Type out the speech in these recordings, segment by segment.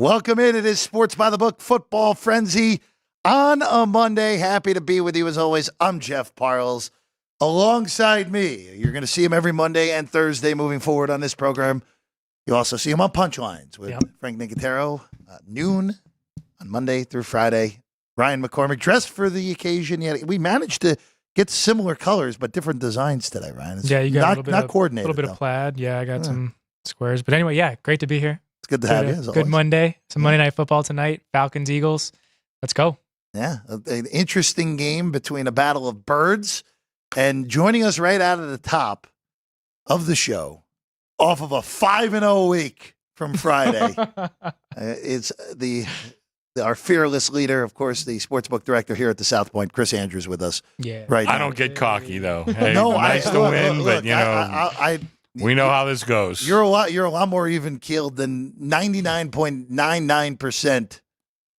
Welcome in. It is Sports by the Book Football Frenzy on a Monday. Happy to be with you as always. I'm Jeff Parles. Alongside me, you're going to see him every Monday and Thursday moving forward on this program. You also see him on Punchlines with Frank Nicotero, noon on Monday through Friday. Ryan McCormick, dressed for the occasion. Yeah, we managed to get similar colors, but different designs today, Ryan. You got not coordinated. A little bit of plaid. Yeah, I got some squares. But anyway, great to be here. It's good to have you. As good always. Monday. Some Monday Night Football tonight. Falcons, Eagles. Let's go. Yeah, an interesting game between a battle of birds, and joining us right out of the top of the show, off of a 5-0 week from Friday, it's our fearless leader, of course, the sportsbook director here at the South Point, Chris Andrews, with us. Yeah, right. I don't get cocky though. Hey, no, nice to win, look, but we know how this goes. You're a lot more even keeled than 99.99%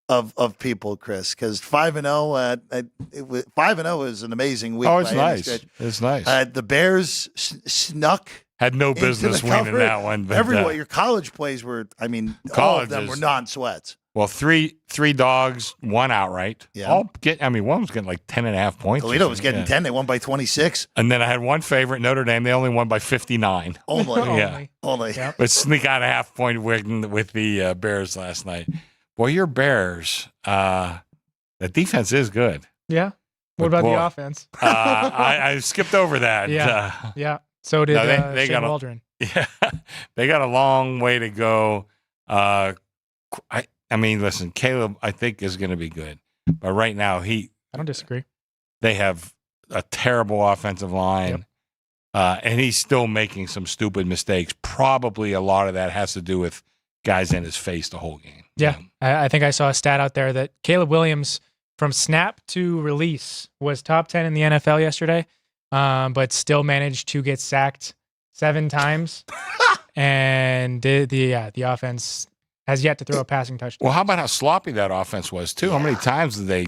of people, Chris, because 5-0, 5-0 is an amazing week. Oh, it's nice. It's nice. The Bears snuck. Had no business winning that one. But, everyone, your college plays were, all of them were non-sweats. Well, three dogs, one outright. Yeah. One was getting like 10.5 points. Toledo was getting 10. They won by 26. And then I had one favorite, Notre Dame. They only won by 59. Only. Yep. But sneak out a half-point win with the Bears last night. Boy, your Bears, the defense is good. Yeah. What about the offense? I skipped over that. Yeah. So did they Shane Waldron. Yeah. They got a long way to go. Listen, Caleb, I think, is going to be good. But right now, I don't disagree. They have a terrible offensive line. Yep. And he's still making some stupid mistakes. Probably a lot of that has to do with guys in his face the whole game. Yeah. I think I saw a stat out there that Caleb Williams, from snap to release, was top 10 in the NFL yesterday, but still managed to get sacked 7 times. And the offense has yet to throw a passing touchdown. Well, how about how sloppy that offense was, too? Yeah. How many times did they,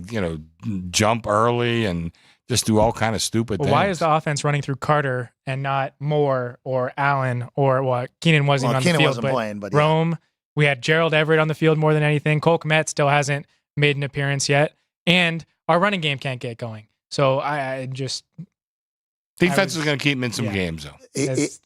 jump early and just do all kind of stupid things? Why is the offense running through Carter and not Moore or Allen or Keenan wasn't on the field, wasn't playing, but Rome? We had Gerald Everett on the field more than anything. Cole Kmet still hasn't made an appearance yet. And our running game can't get going. So I just... Defense is going to keep him in some games, though.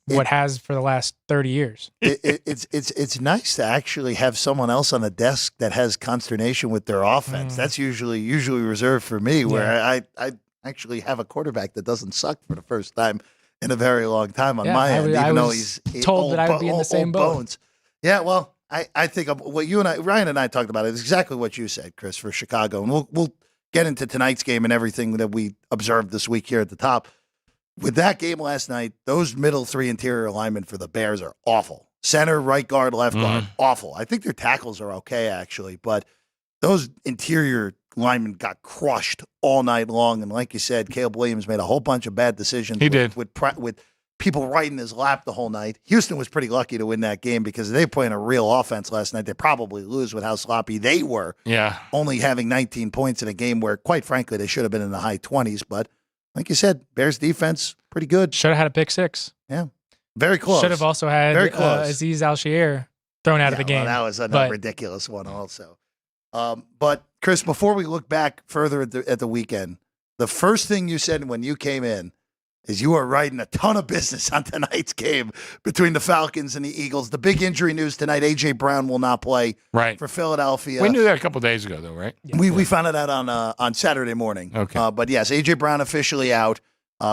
What has for the last 30 years. It's nice to actually have someone else on the desk that has consternation with their offense. That's usually reserved for me, where I actually have a quarterback that doesn't suck for the first time in a very long time on my end, even though he's told that I would be in the same boat. Yeah, well, I think what you and Ryan and I talked about is exactly what you said, Chris, for Chicago. And we'll get into tonight's game and everything that we observed this week here at the top. With that game last night, those middle 3 interior linemen for the Bears are awful. Center, right guard, left guard, awful. I think their tackles are okay, actually, but those interior linemen got crushed all night long. And like you said, Caleb Williams made a whole bunch of bad decisions. He did. With people right in his lap the whole night. Houston was pretty lucky to win that game because they were playing a real offense last night. They probably lose with how sloppy they were. Yeah. Only having 19 points in a game where, quite frankly, they should have been in the high 20s, but like you said, Bears defense, pretty good. Should have had a pick 6. Yeah. Very close. Should have also had Azeez Al-Shaair thrown out of the game. Well, that was a ridiculous one also. But, Chris, before we look back further at the weekend, the first thing you said when you came in is you are writing a ton of business on tonight's game between the Falcons and the Eagles. The big injury news tonight, A.J. Brown will not play for Philadelphia. We knew that a couple days ago, though, right? Yeah. We found it out on Saturday morning. Okay. But, yes, A.J. Brown officially out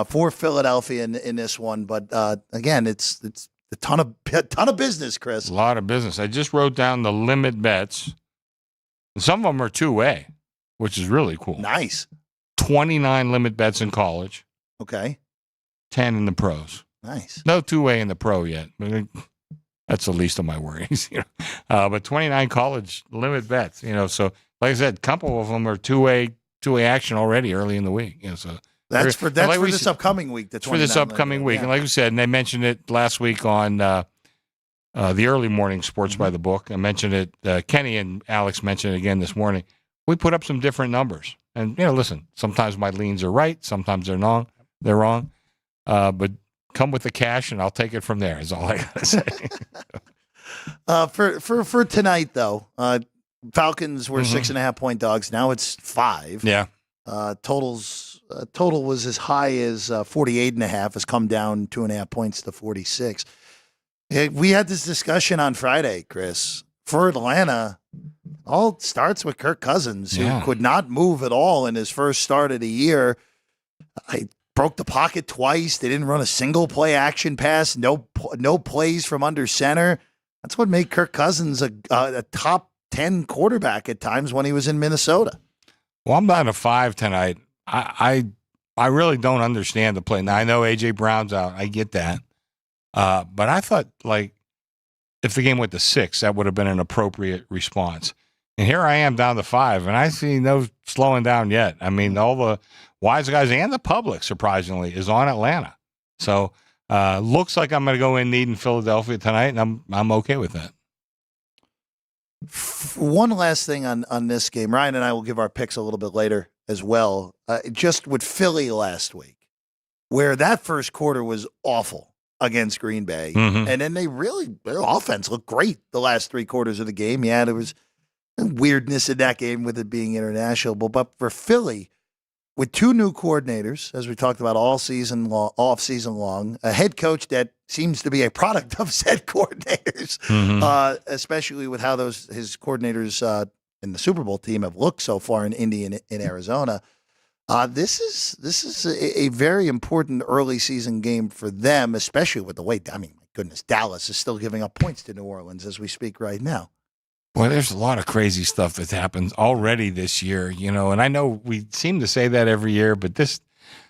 for Philadelphia in this one. But, again, it's a ton of business, Chris. A lot of business. I just wrote down the limit bets. Some of them are two-way, which is really cool. Nice. 29 limit bets in college. Okay. 10 in the pros. Nice. No two-way in the pro yet. That's the least of my worries. But 29 college limit bets. So like I said, a couple of them are two-way action already early in the week. So that's for this upcoming week. For this upcoming week, and like we said, and they mentioned it last week on the early morning Sports by the Book. I mentioned it. Kenny and Alex mentioned it again this morning. We put up some different numbers, and listen. Sometimes my leans are right. Sometimes they're wrong. But come with the cash, and I'll take it from there. Is all I gotta say. For tonight, though, Falcons were 6.5 point dogs. Now it's 5. Yeah. Total was as high as 48.5. Has come down 2.5 points to 46. We had this discussion on Friday, Chris. For Atlanta, all starts with Kirk Cousins, who could not move at all in his first start of the year. I broke the pocket twice. They didn't run a single play action pass. No plays from under center. That's what made Kirk Cousins a top 10 quarterback at times when he was in Minnesota. Well, I'm down to 5 tonight. I really don't understand the play. Now, I know A.J. Brown's out. I get that. But I thought, like, if the game went to 6, that would have been an appropriate response. And here I am down to 5, and I see no slowing down yet. I mean, all the wise guys and the public, surprisingly, is on Atlanta. So looks like I'm going to go in needing Philadelphia tonight, and I'm okay with that. One last thing on this game. Ryan and I will give our picks a little bit later as well. Just with Philly last week, where that first quarter was awful against Green Bay. Mm-hmm. And then their offense looked great the last 3 quarters of the game. Yeah, there was weirdness in that game with it being international. But for Philly, with 2 new coordinators, as we talked about off season long, a head coach that seems to be a product of said coordinators, especially with how his coordinators in the Super Bowl team have looked so far in Indy and in Arizona. This is a very important early season game for them, especially with the way, I mean, my goodness, Dallas is still giving up points to New Orleans as we speak right now. Well, there's a lot of crazy stuff that's happened already this year, and I know we seem to say that every year, but this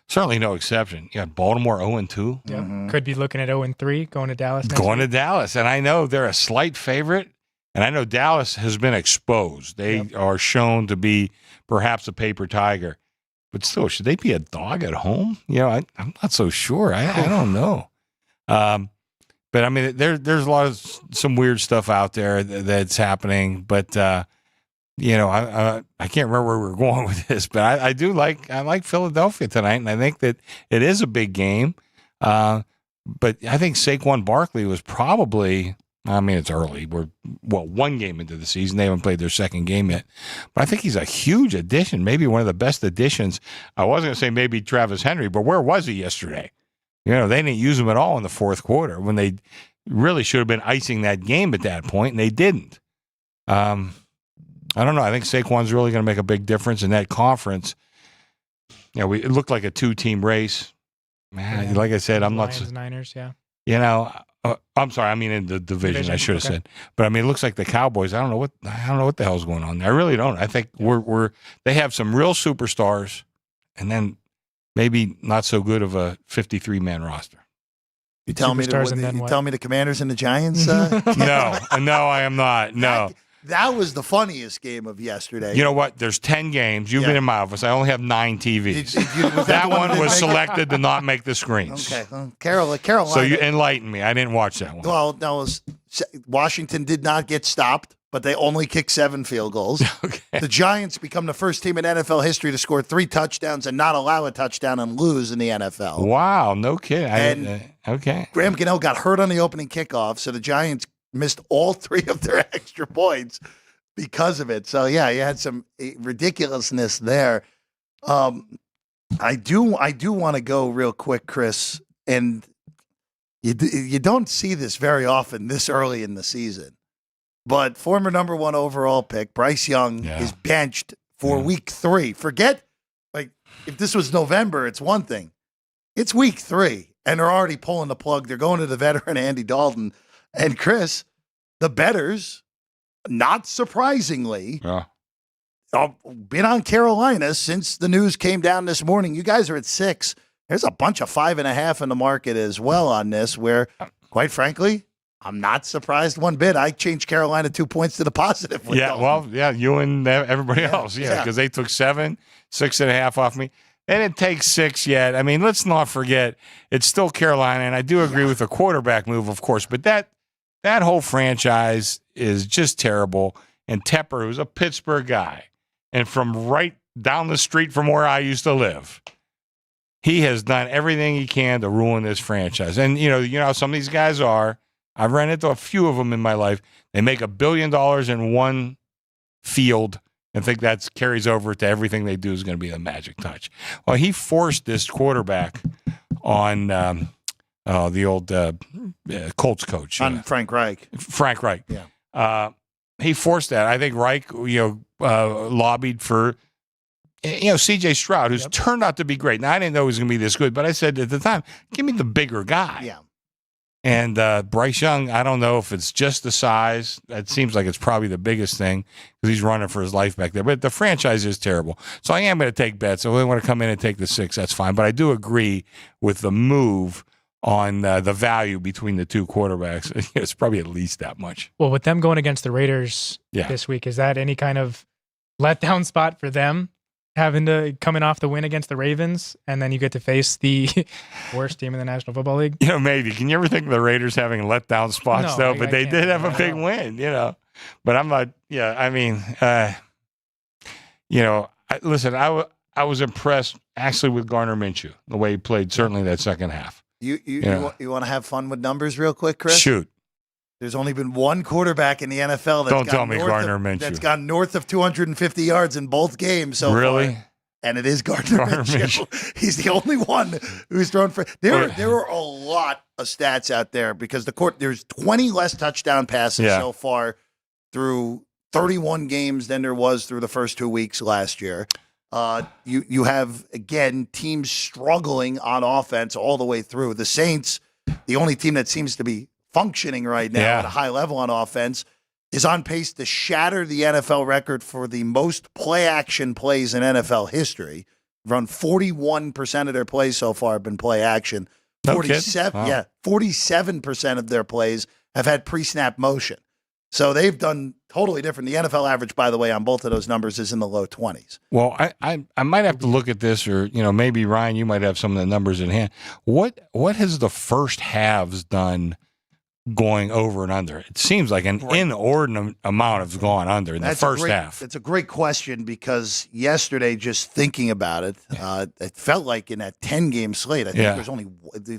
certainly no exception. You got Baltimore 0-2. Yeah. Could be looking at 0-3, going to Dallas. Going to Dallas. And I know they're a slight favorite, and I know Dallas has been exposed. They are shown to be perhaps a paper tiger. But still, should they be a dog at home? I'm not so sure. I don't know. But I mean, there's a lot of some weird stuff out there that's happening. But I can't remember where we're going with this. But I like Philadelphia tonight, and I think that it is a big game. But I think Saquon Barkley was probably. I mean, it's early. We're, 1 game into the season. They haven't played their second game yet. But I think he's a huge addition, maybe one of the best additions. I wasn't going to say maybe Travis Henry, but where was he yesterday? They didn't use him at all in the fourth quarter when they really should have been icing that game at that point, and they didn't. I don't know. I think Saquon's really going to make a big difference in that conference. It looked like a 2-team race. Man, like I said, I'm Lions, not. Niners, yeah. I'm sorry. I mean, in the division, I should have said. But I mean, it looks like the Cowboys. I don't know what the hell's going on there. I really don't. I think they have some real superstars, and then maybe not so good of a 53-man roster. You tell me the Commanders and the Giants? No, I am not. No. That was the funniest game of yesterday. You know what? There's 10 games. You've been in my office. I only have 9 TVs. That one was selected to not make the screens. Okay. Carolina. So you enlighten me. I didn't watch that one. Well, that was Washington did not get stopped, but they only kicked 7 field goals. Okay. The Giants become the first team in NFL history to score 3 touchdowns and not allow a touchdown and lose in the NFL. Wow. No kidding. Okay. Graham Gano got hurt on the opening kickoff, so the Giants missed all 3 of their extra points because of it. So, yeah, you had some ridiculousness there. I do want to go real quick, Chris, and you don't see this very often this early in the season, but former number 1 overall pick Bryce Young is benched for week 3. Forget, if this was November, it's one thing. It's week 3, and they're already pulling the plug. They're going to the veteran Andy Dalton. And Chris, the bettors, not surprisingly, been on Carolina since the news came down this morning. You guys are at 6. There's a bunch of 5.5 in the market as well on this, where, quite frankly, I'm not surprised one bit. I changed Carolina 2 points to the positive. You and everybody else. Because they took 7, 6.5 off me. They didn't take 6 yet. I mean, let's not forget, it's still Carolina, and I do agree with the quarterback move, of course, but that whole franchise is just terrible. And Tepper, who's a Pittsburgh guy, and from right down the street from where I used to live, he has done everything he can to ruin this franchise. And, you know how some of these guys are. I've ran into a few of them in my life. They make $1 billion in one field and think that carries over to everything they do is going to be a magic touch. Well, he forced this quarterback on the old Colts coach. On Frank Reich. Frank Reich. Yeah. He forced that. I think Reich, lobbied for, C.J. Stroud, who's turned out to be great. Now, I didn't know he was going to be this good, but I said at the time, give me the bigger guy. Yeah. And Bryce Young, I don't know if it's just the size. It seems like it's probably the biggest thing because he's running for his life back there. But the franchise is terrible. So I am going to take bets. So if they want to come in and take the 6, that's fine. But I do agree with the move on the value between the two quarterbacks. It's probably at least that much. Well, with them going against the Raiders this week, is that any kind of letdown spot for them? Coming off the win against the Ravens, and then you get to face the worst team in the National Football League? Maybe. Can you ever think of the Raiders having letdown spots, though? But they did have a big win, But I'm not, listen, I was impressed, actually, with Gardner Minshew, the way he played, certainly that second half. You want to have fun with numbers real quick, Chris? Shoot. There's only been one quarterback in the NFL that's gone north of 250 yards in both games so far. And it is Gardner Minshew. He's the only one who's thrown for. There were a lot of stats out there because there's 20 less touchdown passes so far through 31 games than there was through the first 2 weeks last year. You have, again, teams struggling on offense all the way through. The Saints, the only team that seems to be functioning right now at a high level on offense, is on pace to shatter the NFL record for the most play-action plays in NFL history. Run 41% of their plays so far have been play-action. 47% of their plays have had pre-snap motion. So they've done totally different. The NFL average, by the way, on both of those numbers is in the low 20s. Well, I might have to look at this, or maybe Ryan, you might have some of the numbers in hand. What has the first halves done going over and under? It seems like an inordinate amount has gone under in the first half. It's a great question because yesterday, just thinking about it, it felt like in that 10-game slate, it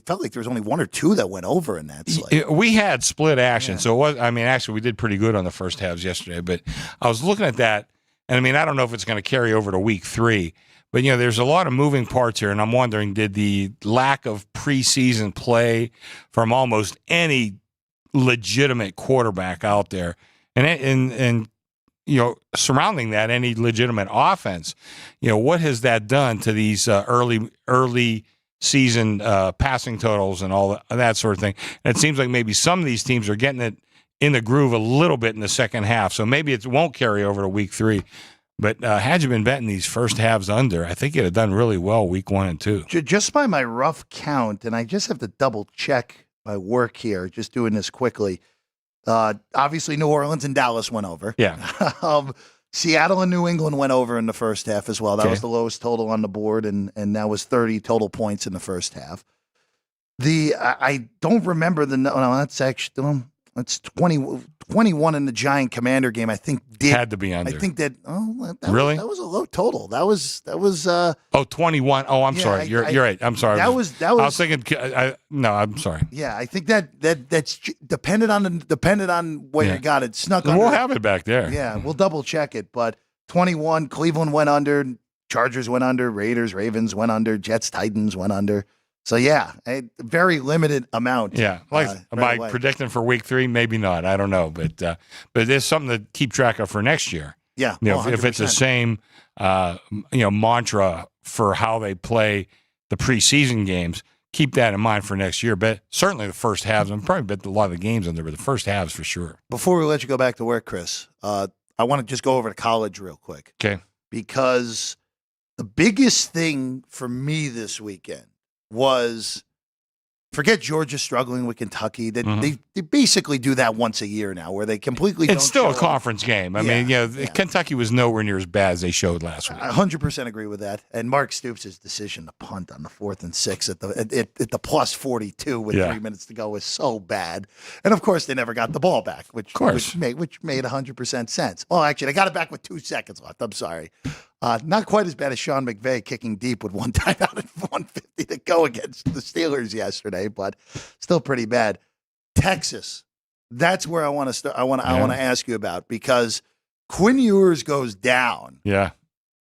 felt like there was only 1 or 2 that went over in that slate. We had split action, so it was. Actually, we did pretty good on the first halves yesterday. But I was looking at that, and I don't know if it's going to carry over to week 3. But, there's a lot of moving parts here, and I'm wondering, did the lack of preseason play from almost any legitimate quarterback out there and surrounding that, any legitimate offense, what has that done to these early season passing totals and all that sort of thing? And it seems like maybe some of these teams are getting it in the groove a little bit in the second half, so maybe it won't carry over to week 3. But had you been betting these first halves under, I think you'd have done really well week 1 and 2. Just by my rough count, and I just have to double check my work here, just doing this quickly. Obviously, New Orleans and Dallas went over. Yeah. Seattle and New England went over in the first half as well. That was the lowest total on the board, and that was 30 total points in the first half. I don't remember that's actually that's 21 in the Giant Commander game. I think had to be under. I think that really that was a low total. That was 21. Oh, I'm sorry. You're right. I'm sorry. That was. I was thinking. No, I'm sorry. Yeah, I think that's dependent on where you got it. Snuck under. We'll have it back there. Yeah, we'll double check it. But 21, Cleveland went under, Chargers went under, Raiders, Ravens went under, Jets, Titans went under. So, a very limited amount. Yeah. Am I predicting for week 3? Maybe not. I don't know. But there's something to keep track of for next year. Yeah. If it's the same, mantra for how they play the preseason games, keep that in mind for next year. But certainly the first halves, I'm probably bet a lot of the games in there, but the first halves for sure. Before we let you go back to work, Chris, I want to just go over to college real quick. Okay. Because the biggest thing for me this weekend was, forget Georgia struggling with Kentucky. They basically do that once a year now, where they completely. It's still a conference game. I mean, Kentucky was nowhere near as bad as they showed last week. I 100% agree with that. And Mark Stoops' decision to punt on the 4th and 6 at the plus 42 with 3 minutes to go was so bad. And of course, they never got the ball back, which made 100% sense. Oh, actually, they got it back with 2 seconds left. I'm sorry. Not quite as bad as Sean McVay kicking deep with one timeout and 150 to go against the Steelers yesterday, but still pretty bad. Texas that's where I want to start. I want to ask you about, because Quinn Ewers goes down. Yeah.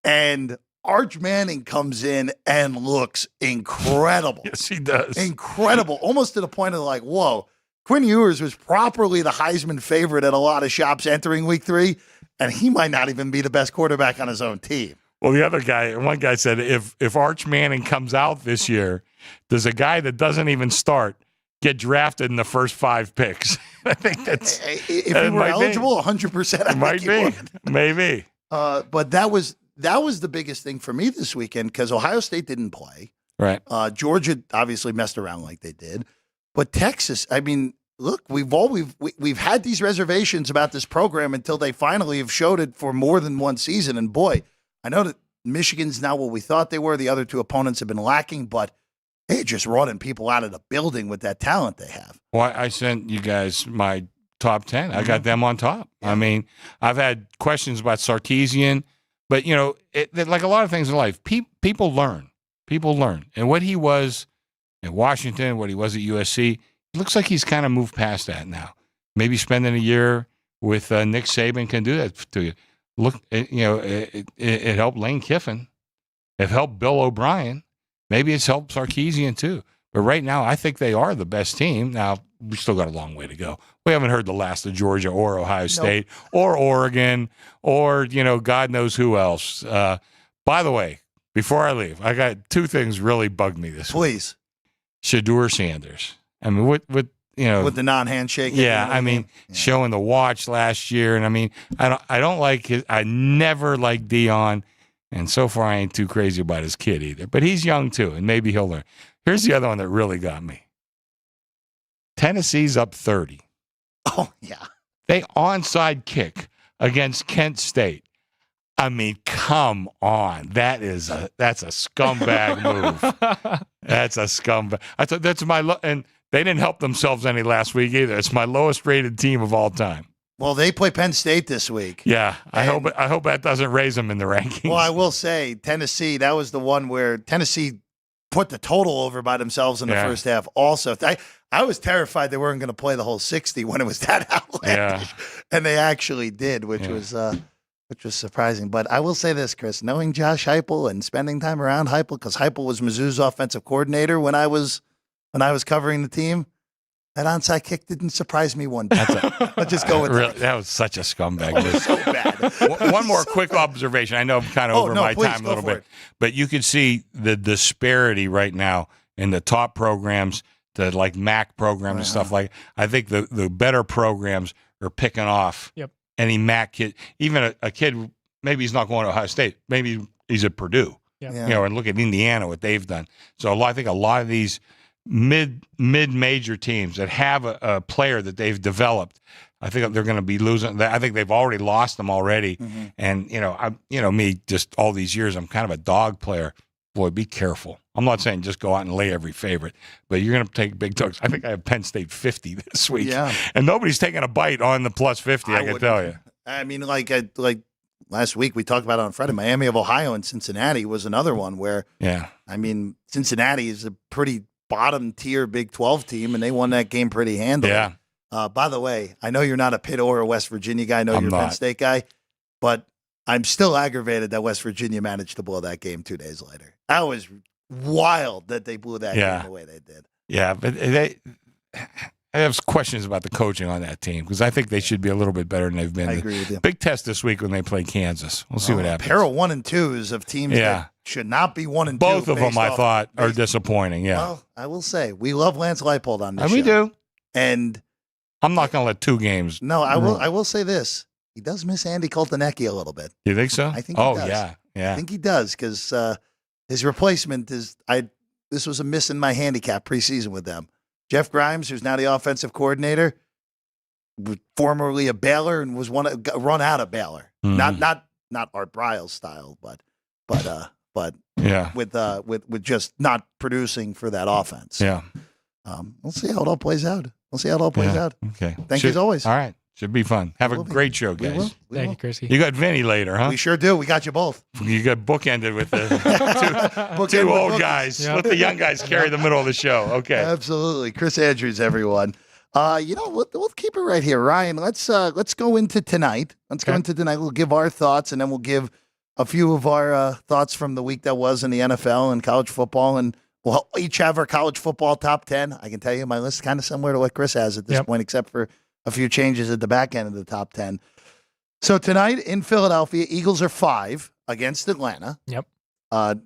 And Arch Manning comes in and looks incredible. Yes, he does. Incredible. Almost to the point of like, whoa. Quinn Ewers was properly the Heisman favorite at a lot of shops entering week 3, and he might not even be the best quarterback on his own team. Well, one guy said, if Arch Manning comes out this year, does a guy that doesn't even start get drafted in the first 5 picks? I think that's if he were eligible, 100%. Might be, maybe. But that was the biggest thing for me this weekend, because Ohio State didn't play. Right. Georgia obviously messed around like they did, but Texas. I mean, look, we've had these reservations about this program until they finally have showed it for more than one season. And boy, I know that Michigan's not what we thought they were. The other 2 opponents have been lacking, but they're just running people out of the building with that talent they have. Well, I sent you guys my top 10. I got them on top. Yeah. I mean, I've had questions about Sarkisian, but, like a lot of things in life, people learn. People learn. And what he was in Washington, what he was at USC, it looks like he's kind of moved past that now. Maybe spending a year with Nick Saban can do that to you. Look, it helped Lane Kiffin. It helped Bill O'Brien. Maybe it's helped Sarkisian too. But right now, I think they are the best team. Now, we still got a long way to go. We haven't heard the last of Georgia or Ohio State or Oregon or, God knows who else. By the way, before I leave, I got 2 things really bugged me this week. Please. Shedeur Sanders. I mean, with the non-handshake. Yeah, I mean, showing the watch last year, and I mean, I don't like his. I never liked Dion, and so far I ain't too crazy about his kid either. But he's young too, and maybe he'll learn. Here's the other one that really got me. Tennessee's up 30. Oh yeah, they onside kick against Kent State. I mean, come on, that's a scumbag move. That's a scumbag. I thought that's and. They didn't help themselves any last week either. It's my lowest rated team of all time. Well, they play Penn State this week. Yeah, I hope that doesn't raise them in the rankings. Well, I will say Tennessee, that was the one where Tennessee put the total over by themselves in the first half also. I was terrified they weren't going to play the whole 60 when it was that outlandish. Yeah. And they actually did, which was surprising. But I will say this, Chris, knowing Josh Heupel and spending time around Heupel, because Heupel was Mizzou's offensive coordinator when I was covering the team, that onside kick didn't surprise me one bit. Let's just go with that. That was such a scumbag move. So bad. One more quick observation. I know I'm kind of over my time a little bit, but you can see the disparity right now in the top programs, the like MAC programs and stuff like. I think the better programs are picking off any MAC kid, even a kid. Maybe he's not going to Ohio State. Maybe he's at Purdue. And look at Indiana, what they've done. So I think a lot of these mid-major teams that have a player that they've developed, I think they're going to be losing. I think they've already lost them already. Mm-hmm. And me, just all these years, I'm kind of a dog player. Boy, be careful. I'm not saying just go out and lay every favorite, but you're going to take big dogs. I think I have Penn State 50 this week, and nobody's taking a bite on the plus 50. I can tell you. I mean, like last week we talked about it on Friday. Miami of Ohio and Cincinnati was another one where, I mean, Cincinnati is a pretty bottom tier Big 12 team, and they won that game pretty handily. Yeah. By the way, I know you're not a Pitt or a West Virginia guy. I know you're a Penn State guy, but I'm still aggravated that West Virginia managed to blow that game 2 days later. That was wild that they blew that game the way they did. Yeah, but I have questions about the coaching on that team because I think they should be a little bit better than they've been. I agree with you. Big test this week when they play Kansas. We'll see what happens. A pair of 1 and 2s of teams that should not be 1 and 2. Both of them, I thought, are disappointing. Yeah. Well, I will say we love Lance Leipold on this show. We do. And I'm not going to let 2 games. No, I will. I will say this: he does miss Andy Koltanecki a little bit. You think so? I think. He does. Yeah. I think he does because his replacement is. This was a miss in my handicap preseason with them. Jeff Grimes, who's now the offensive coordinator, formerly a Baylor and was run out of Baylor. Mm-hmm. Not Art Briles style, but with just not producing for that offense. Yeah. We'll see how it all plays out. Okay. Thank you as always. All right. Should be fun. Have a great show, guys. Thank you, Chrissy. You got Vinny later, huh? We sure do. We got you both. You got bookended with the two old guys. Yep. Let the young guys carry the middle of the show. Okay. Absolutely. Chris Andrews, everyone. We'll keep it right here, Ryan. Let's go into tonight. We'll give our thoughts, and then we'll give a few of our thoughts from the week that was in the NFL and college football, and we'll each have our college football top 10. I can tell you my list is kind of similar to what Chris has at this point, except for a few changes at the back end of the top 10. So tonight in Philadelphia, Eagles are 5 against Atlanta. Yep.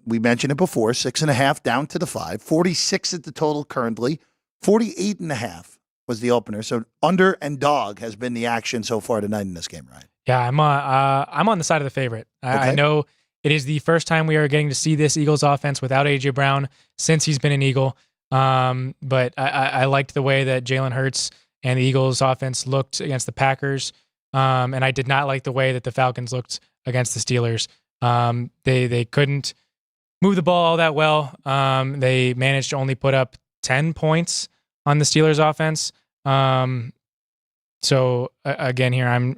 We mentioned it before, 6.5 down to the 5, 46 at the total currently, 48.5 was the opener. So under and dog has been the action so far tonight in this game, Ryan. Yeah, I'm on the side of the favorite. I know it is the first time we are getting to see this Eagles offense without A.J. Brown since he's been an Eagle. But I liked the way that Jalen Hurts and the Eagles offense looked against the Packers. And I did not like the way that the Falcons looked against the Steelers. They couldn't move the ball all that well. They managed to only put up 10 points on the Steelers offense. So again, here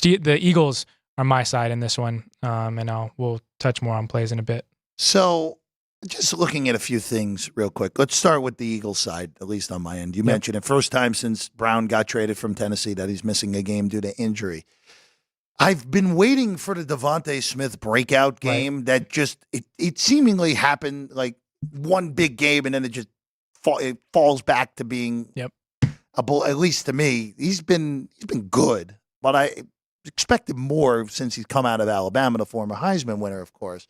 the Eagles are my side in this one. And we'll touch more on plays in a bit. So just looking at a few things real quick. Let's start with the Eagles side, at least on my end. You mentioned it, first time since Brown got traded from Tennessee that he's missing a game due to injury. I've been waiting for the Devontae Smith breakout game that just it seemingly happened like one big game and then it falls back to being at least to me. He's been good, but I expected more since he's come out of Alabama, the former Heisman winner, of course.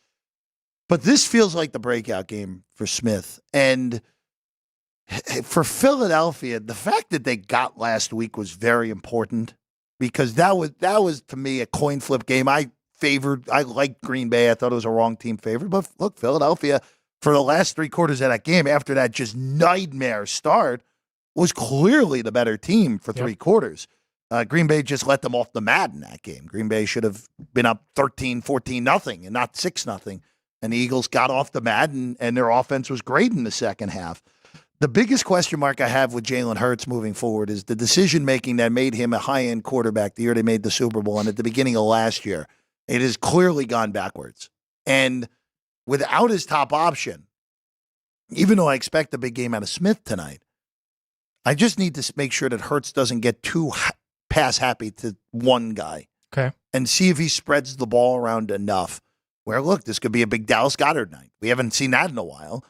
But this feels like the breakout game for Smith. And for Philadelphia, the fact that they got last week was very important because that was to me a coin flip game. I liked Green Bay. I thought it was a wrong team favorite. But look, Philadelphia, for the last 3 quarters of that game, after that just nightmare start, was clearly the better team for 3 quarters. Green Bay just let them off the mat in that game. Green Bay should have been up 13-14-0 and not 6-0. And the Eagles got off the mat, and their offense was great in the second half. The biggest question mark I have with Jalen Hurts moving forward is the decision-making that made him a high-end quarterback the year they made the Super Bowl and at the beginning of last year. It has clearly gone backwards. And without his top option, even though I expect a big game out of Smith tonight, I just need to make sure that Hurts doesn't get too pass-happy to one guy. Okay. And see if he spreads the ball around enough. Where, look, this could be a big Dallas Goedert night. We haven't seen that in a while.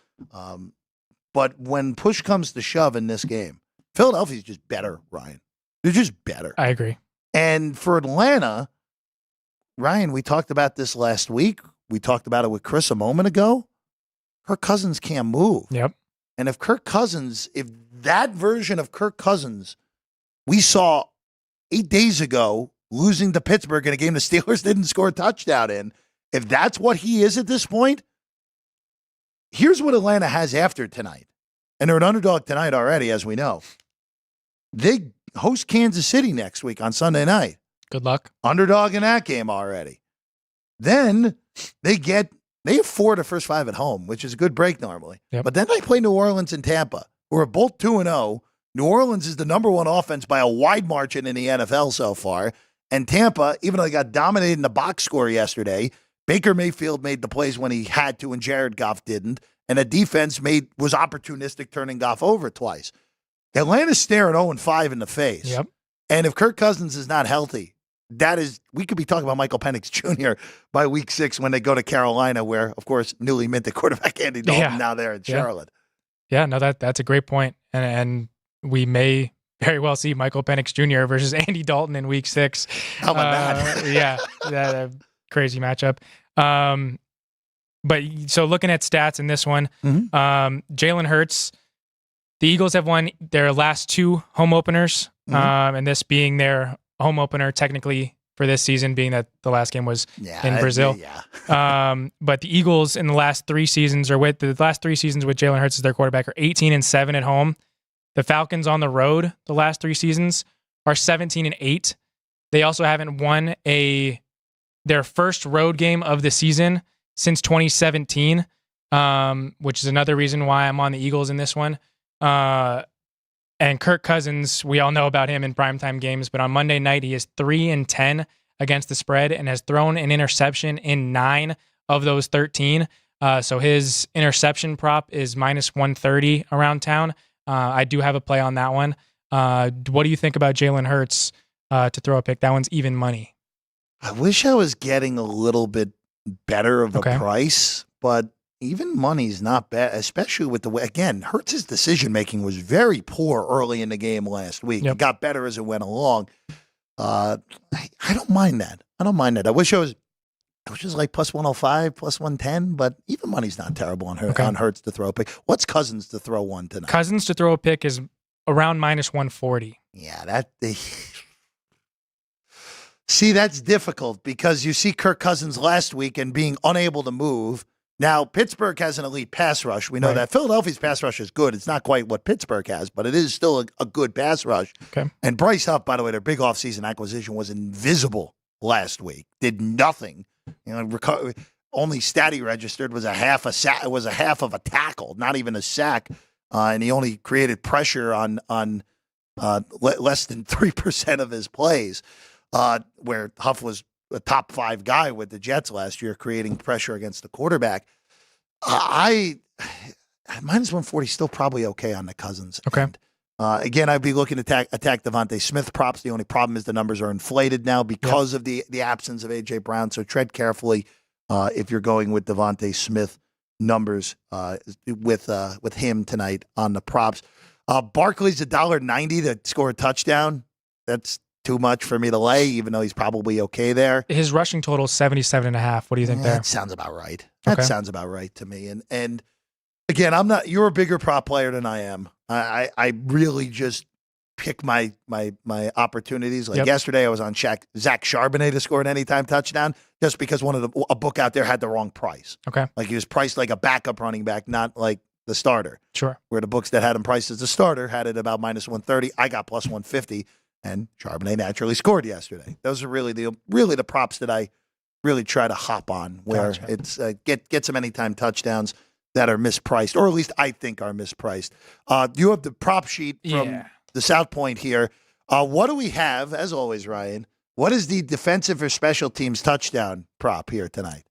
But when push comes to shove in this game, Philadelphia's just better, Ryan. They're just better. I agree. And for Atlanta, Ryan, we talked about this last week. We talked about it with Chris a moment ago. Kirk Cousins can't move. Yep. And if that version of Kirk Cousins we saw 8 days ago losing to Pittsburgh in a game the Steelers didn't score a touchdown in, if that's what he is at this point, here's what Atlanta has after tonight. And they're an underdog tonight already, as we know. They host Kansas City next week on Sunday night. Good luck. Underdog in that game already. Then they have 4 of the first 5 at home, which is a good break normally. Yep. But then they play New Orleans and Tampa, who are both 2-0. New Orleans is the number 1 offense by a wide margin in the NFL so far. And Tampa, even though they got dominated in the box score yesterday, Baker Mayfield made the plays when he had to and Jared Goff didn't. And the defense was opportunistic, turning Goff over twice. Atlanta's staring 0-5 in the face. Yep. And if Kirk Cousins is not healthy, we could be talking about Michael Penix Jr. by week 6 when they go to Carolina, where, of course, newly minted quarterback Andy Dalton now there in Charlotte. Yeah, no, that's a great point. And we may very well see Michael Penix Jr. versus Andy Dalton in week 6. How about that? Yeah, that crazy matchup. But so looking at stats in this one, Jalen Hurts, the Eagles have won their last 2 home openers, and this being their home opener technically for this season, being that the last game was in Brazil. But the Eagles in the last 3 seasons, with Jalen Hurts as their quarterback, are 18-7 at home. The Falcons on the road the last 3 seasons are 17-8. They also haven't won their first road game of the season since 2017, which is another reason why I'm on the Eagles in this one. And Kirk Cousins, we all know about him in primetime games, but on Monday night, he is 3-10 against the spread and has thrown an interception in 9 of those 13. So his interception prop is -130 around town. I do have a play on that one. What do you think about Jalen Hurts to throw a pick? That one's even money. I wish I was getting a little bit better of a Okay. price, but even money's not bad, especially with the way, again, Hurts' decision-making was very poor early in the game last week. Yep. It got better as it went along. I don't mind that. I wish I was like plus 105, plus 110, but even money's not terrible on Hurts to throw a pick. What's Cousins to throw one tonight? Cousins to throw a pick is around minus 140. Yeah, see, that's difficult because you see Kirk Cousins last week and being unable to move. Now, Pittsburgh has an elite pass rush. We know that. Philadelphia's pass rush is good. It's not quite what Pittsburgh has, but it is still a good pass rush. Okay. And Bryce Huff, by the way, their big offseason acquisition was invisible last week. Did nothing. Only stat he registered was a half of a tackle, not even a sack. And he only created pressure on less than 3% of his plays, where Huff was a top 5 guy with the Jets last year, creating pressure against the quarterback. Minus 140 still probably okay on the Cousins. Okay. And, again, I'd be looking to attack Devontae Smith props. The only problem is the numbers are inflated now because of the absence of A.J. Brown. So tread carefully if you're going with Devontae Smith numbers with him tonight on the props. Barkley's $1.90 to score a touchdown. That's too much for me to lay, even though he's probably okay there. His rushing total is 77.5. What do you think there? That sounds about right. That sounds about right to me. And again, you're a bigger prop player than I am. I really just pick my opportunities. Like yesterday, I was on Zach Charbonnet to score an anytime touchdown just because a book out there had the wrong price. Okay. Like he was priced like a backup running back, not like the starter. Sure. Where the books that had him priced as a starter had it about minus 130. I got plus 150. And Charbonnet naturally scored yesterday. Those are really the props that I really try to hop on, where it's get some anytime touchdowns that are mispriced, or at least I think are mispriced. You have the prop sheet from the South Point here. What do we have, as always, Ryan? What is the defensive or special teams touchdown prop here tonight?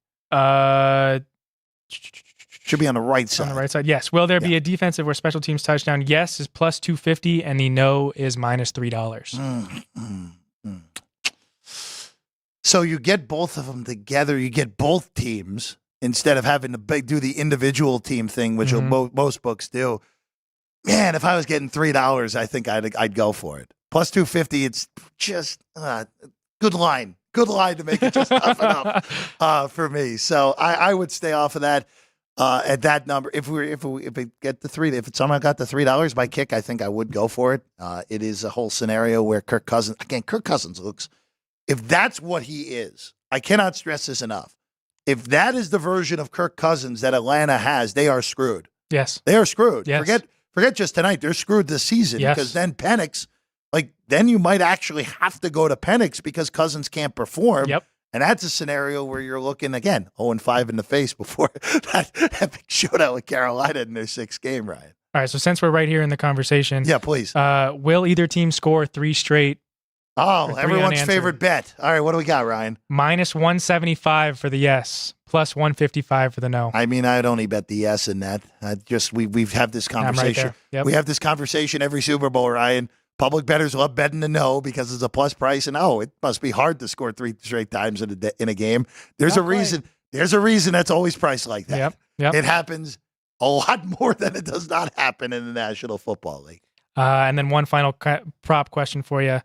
Should be on the right side. On the right side, yes. Will there be a defensive or special teams touchdown? Yes is plus 250, and the no is minus $3. So you get both of them together. You get both teams instead of having to do the individual team thing, which most books do. Man, if I was getting $3, I think I'd go for it. Plus 250, it's just good line. Good line to make it just tough enough for me. So I would stay off of that. At that number, if we get the $3, if somehow got the $3 by kick, I think I would go for it. It is a whole scenario where Kirk Cousins looks, if that's what he is, I cannot stress this enough. If that is the version of Kirk Cousins that Atlanta has, they are screwed. Yes, they are screwed. Yes. Forget just tonight. They're screwed this season because then Penix, then you might actually have to go to Penix because Cousins can't perform. Yep. And that's a scenario where you're looking, again, 0-5 in the face before that epic shootout with Carolina in their 6th game, Ryan. All right, so since we're right here in the conversation. Yeah, please. Will either team score 3 straight? Oh, everyone's favorite bet. All right, what do we got, Ryan? Minus 175 for the yes, plus 155 for the no. I mean, I'd only bet the yes in that. We've had this conversation. Right there. Yep. We have this conversation every Super Bowl, Ryan. Public bettors love betting the no because it's a plus price, and it must be hard to score 3 straight times in a game. There's a reason. There's a reason that's always priced like that. Yep. It happens a lot more than it does not happen in the National Football League. And then one final prop question for you: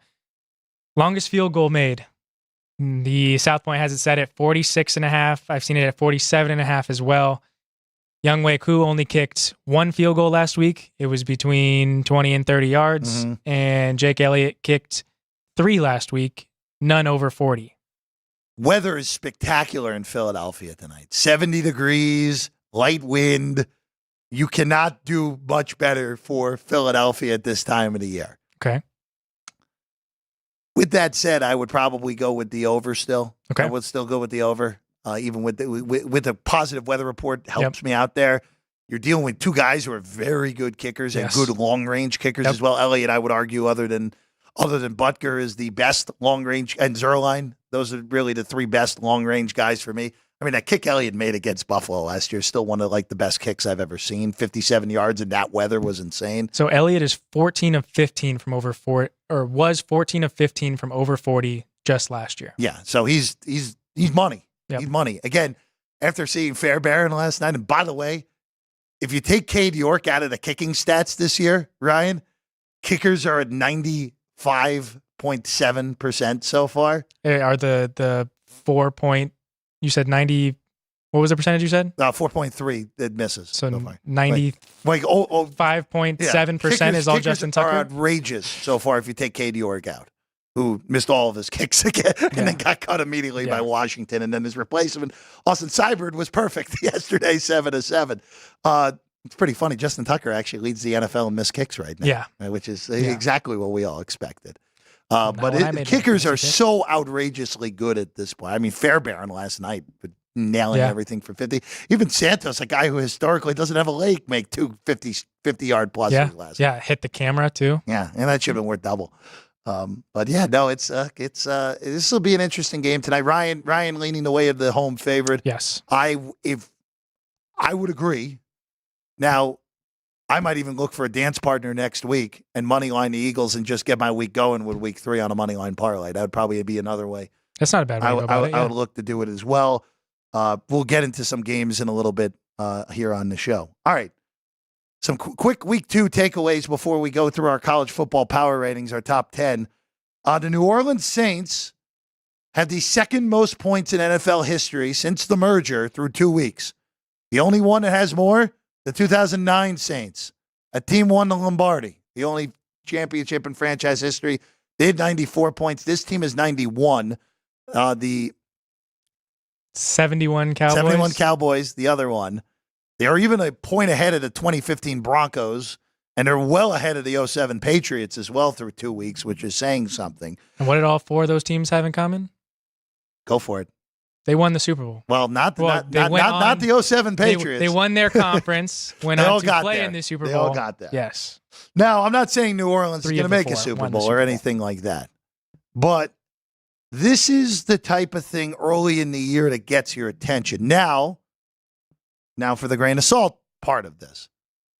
longest field goal made. The South Point has it set at 46.5. I've seen it at 47.5 as well. Younghoe Koo only kicked 1 field goal last week. It was between 20 and 30 yards. And Jake Elliott kicked 3 last week, none over 40. Weather is spectacular in Philadelphia tonight. 70 degrees, light wind. You cannot do much better for Philadelphia at this time of the year. Okay. With that said, I would probably go with the over still. Okay. I would still go with the over. Even with the positive weather report helps me out there. You're dealing with 2 guys who are very good kickers and good long range kickers as well. Elliott, I would argue, other than Butker, is the best long range, and Zerline. Those are really the 3 best long range guys for me. I mean, that kick Elliott made against Buffalo last year is still one of like the best kicks I've ever seen. 57 yards in that weather was insane. So Elliott is 14 of 15 from over 4, or was 14 of 15 from over 40 just last year. Yeah, so he's money. Yep. He's money. Again, after seeing Fairbairn last night, and by the way, if you take Cade York out of the kicking stats this year, Ryan, kickers are at 95.7% so far. Are the 4 point, you said 90, what was the percentage you said? 4.3 it misses. So so far. 95.7% is all kickers Justin are Tucker? outrageous so far if you take Cade York out, who missed all of his kicks again and then got cut immediately by Washington. And then his replacement, Austin Seibert, was perfect yesterday, 7 of 7. It's pretty funny. Justin Tucker actually leads the NFL in missed kicks right now, which is exactly what we all expected. But kickers are so outrageously good at this point. I mean, Fairbairn last night, nailing everything for 50. Even Santos, a guy who historically doesn't have a leg, make 2 50-yard pluses last night. Yeah, hit the camera too. Yeah, and that should have been worth double. But yeah, no, it's this will be an interesting game tonight. Ryan leaning the way of the home favorite. Yes. I would agree. Now, I might even look for a dance partner next week and money line the Eagles and just get my week going with week 3 on a money line parlay. That would probably be another way. That's not a bad way to go about it. I would look to do it as well. We'll get into some games in a little bit here on the show. All right. Some quick week 2 takeaways before we go through our college football power ratings, our top 10. The New Orleans Saints had the second most points in NFL history since the merger through 2 weeks. The only one that has more, the 2009 Saints. A team won the Lombardi, the only championship in franchise history. They had 94 points. This team is 91. The 71 Cowboys. 71 Cowboys, the other one. They are even a point ahead of the 2015 Broncos, and they're well ahead of the 07 Patriots as well through 2 weeks, which is saying something. And what did all 4 of those teams have in common? Go for it. They won the Super Bowl. Well, not the 07 Patriots. They won their conference, went on to play in the Super Bowl. They all got there. Yes. Now, I'm not saying New Orleans is going to make a Super Bowl or anything like that, but this is the type of thing early in the year that gets your attention. Now for the grain of salt part of this.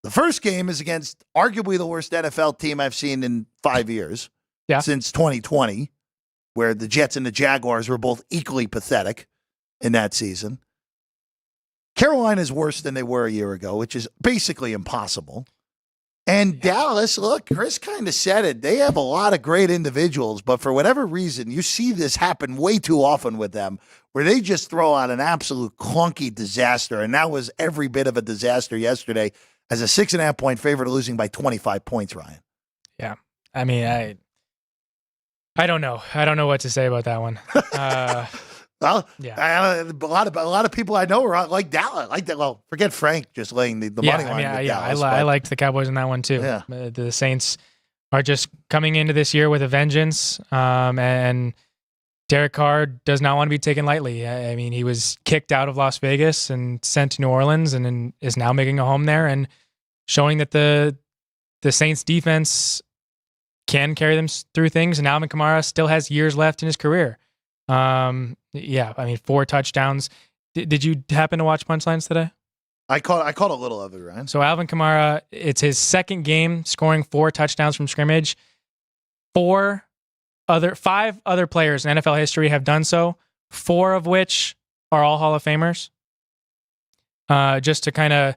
The first game is against arguably the worst NFL team I've seen in 5 years, since 2020, where the Jets and the Jaguars were both equally pathetic in that season. Carolina is worse than they were a year ago, which is basically impossible. And Dallas, look, Chris kind of said it. They have a lot of great individuals, but for whatever reason, you see this happen way too often with them, where they just throw out an absolute clunky disaster. And that was every bit of a disaster yesterday as a 6.5-point favorite, losing by 25 points, Ryan. Yeah. I mean, I don't know. I don't know what to say about that one. Well, yeah, a lot of people I know are like Dallas. Like that. Well, forget Frank just laying the money line. I liked the Cowboys in that one too. Yeah. The Saints are just coming into this year with a vengeance, and Derek Carr does not want to be taken lightly. I mean, he was kicked out of Las Vegas and sent to New Orleans, and is now making a home there and showing that the Saints defense can carry them through things. And Alvin Kamara still has years left in his career. Yeah, I mean, 4 touchdowns. Did you happen to watch Punchlines today? I caught a little of it, Ryan. So Alvin Kamara, it's his second game scoring 4 touchdowns from scrimmage. 5 other players in NFL history have done so, 4 of which are all Hall of Famers. Just to kind of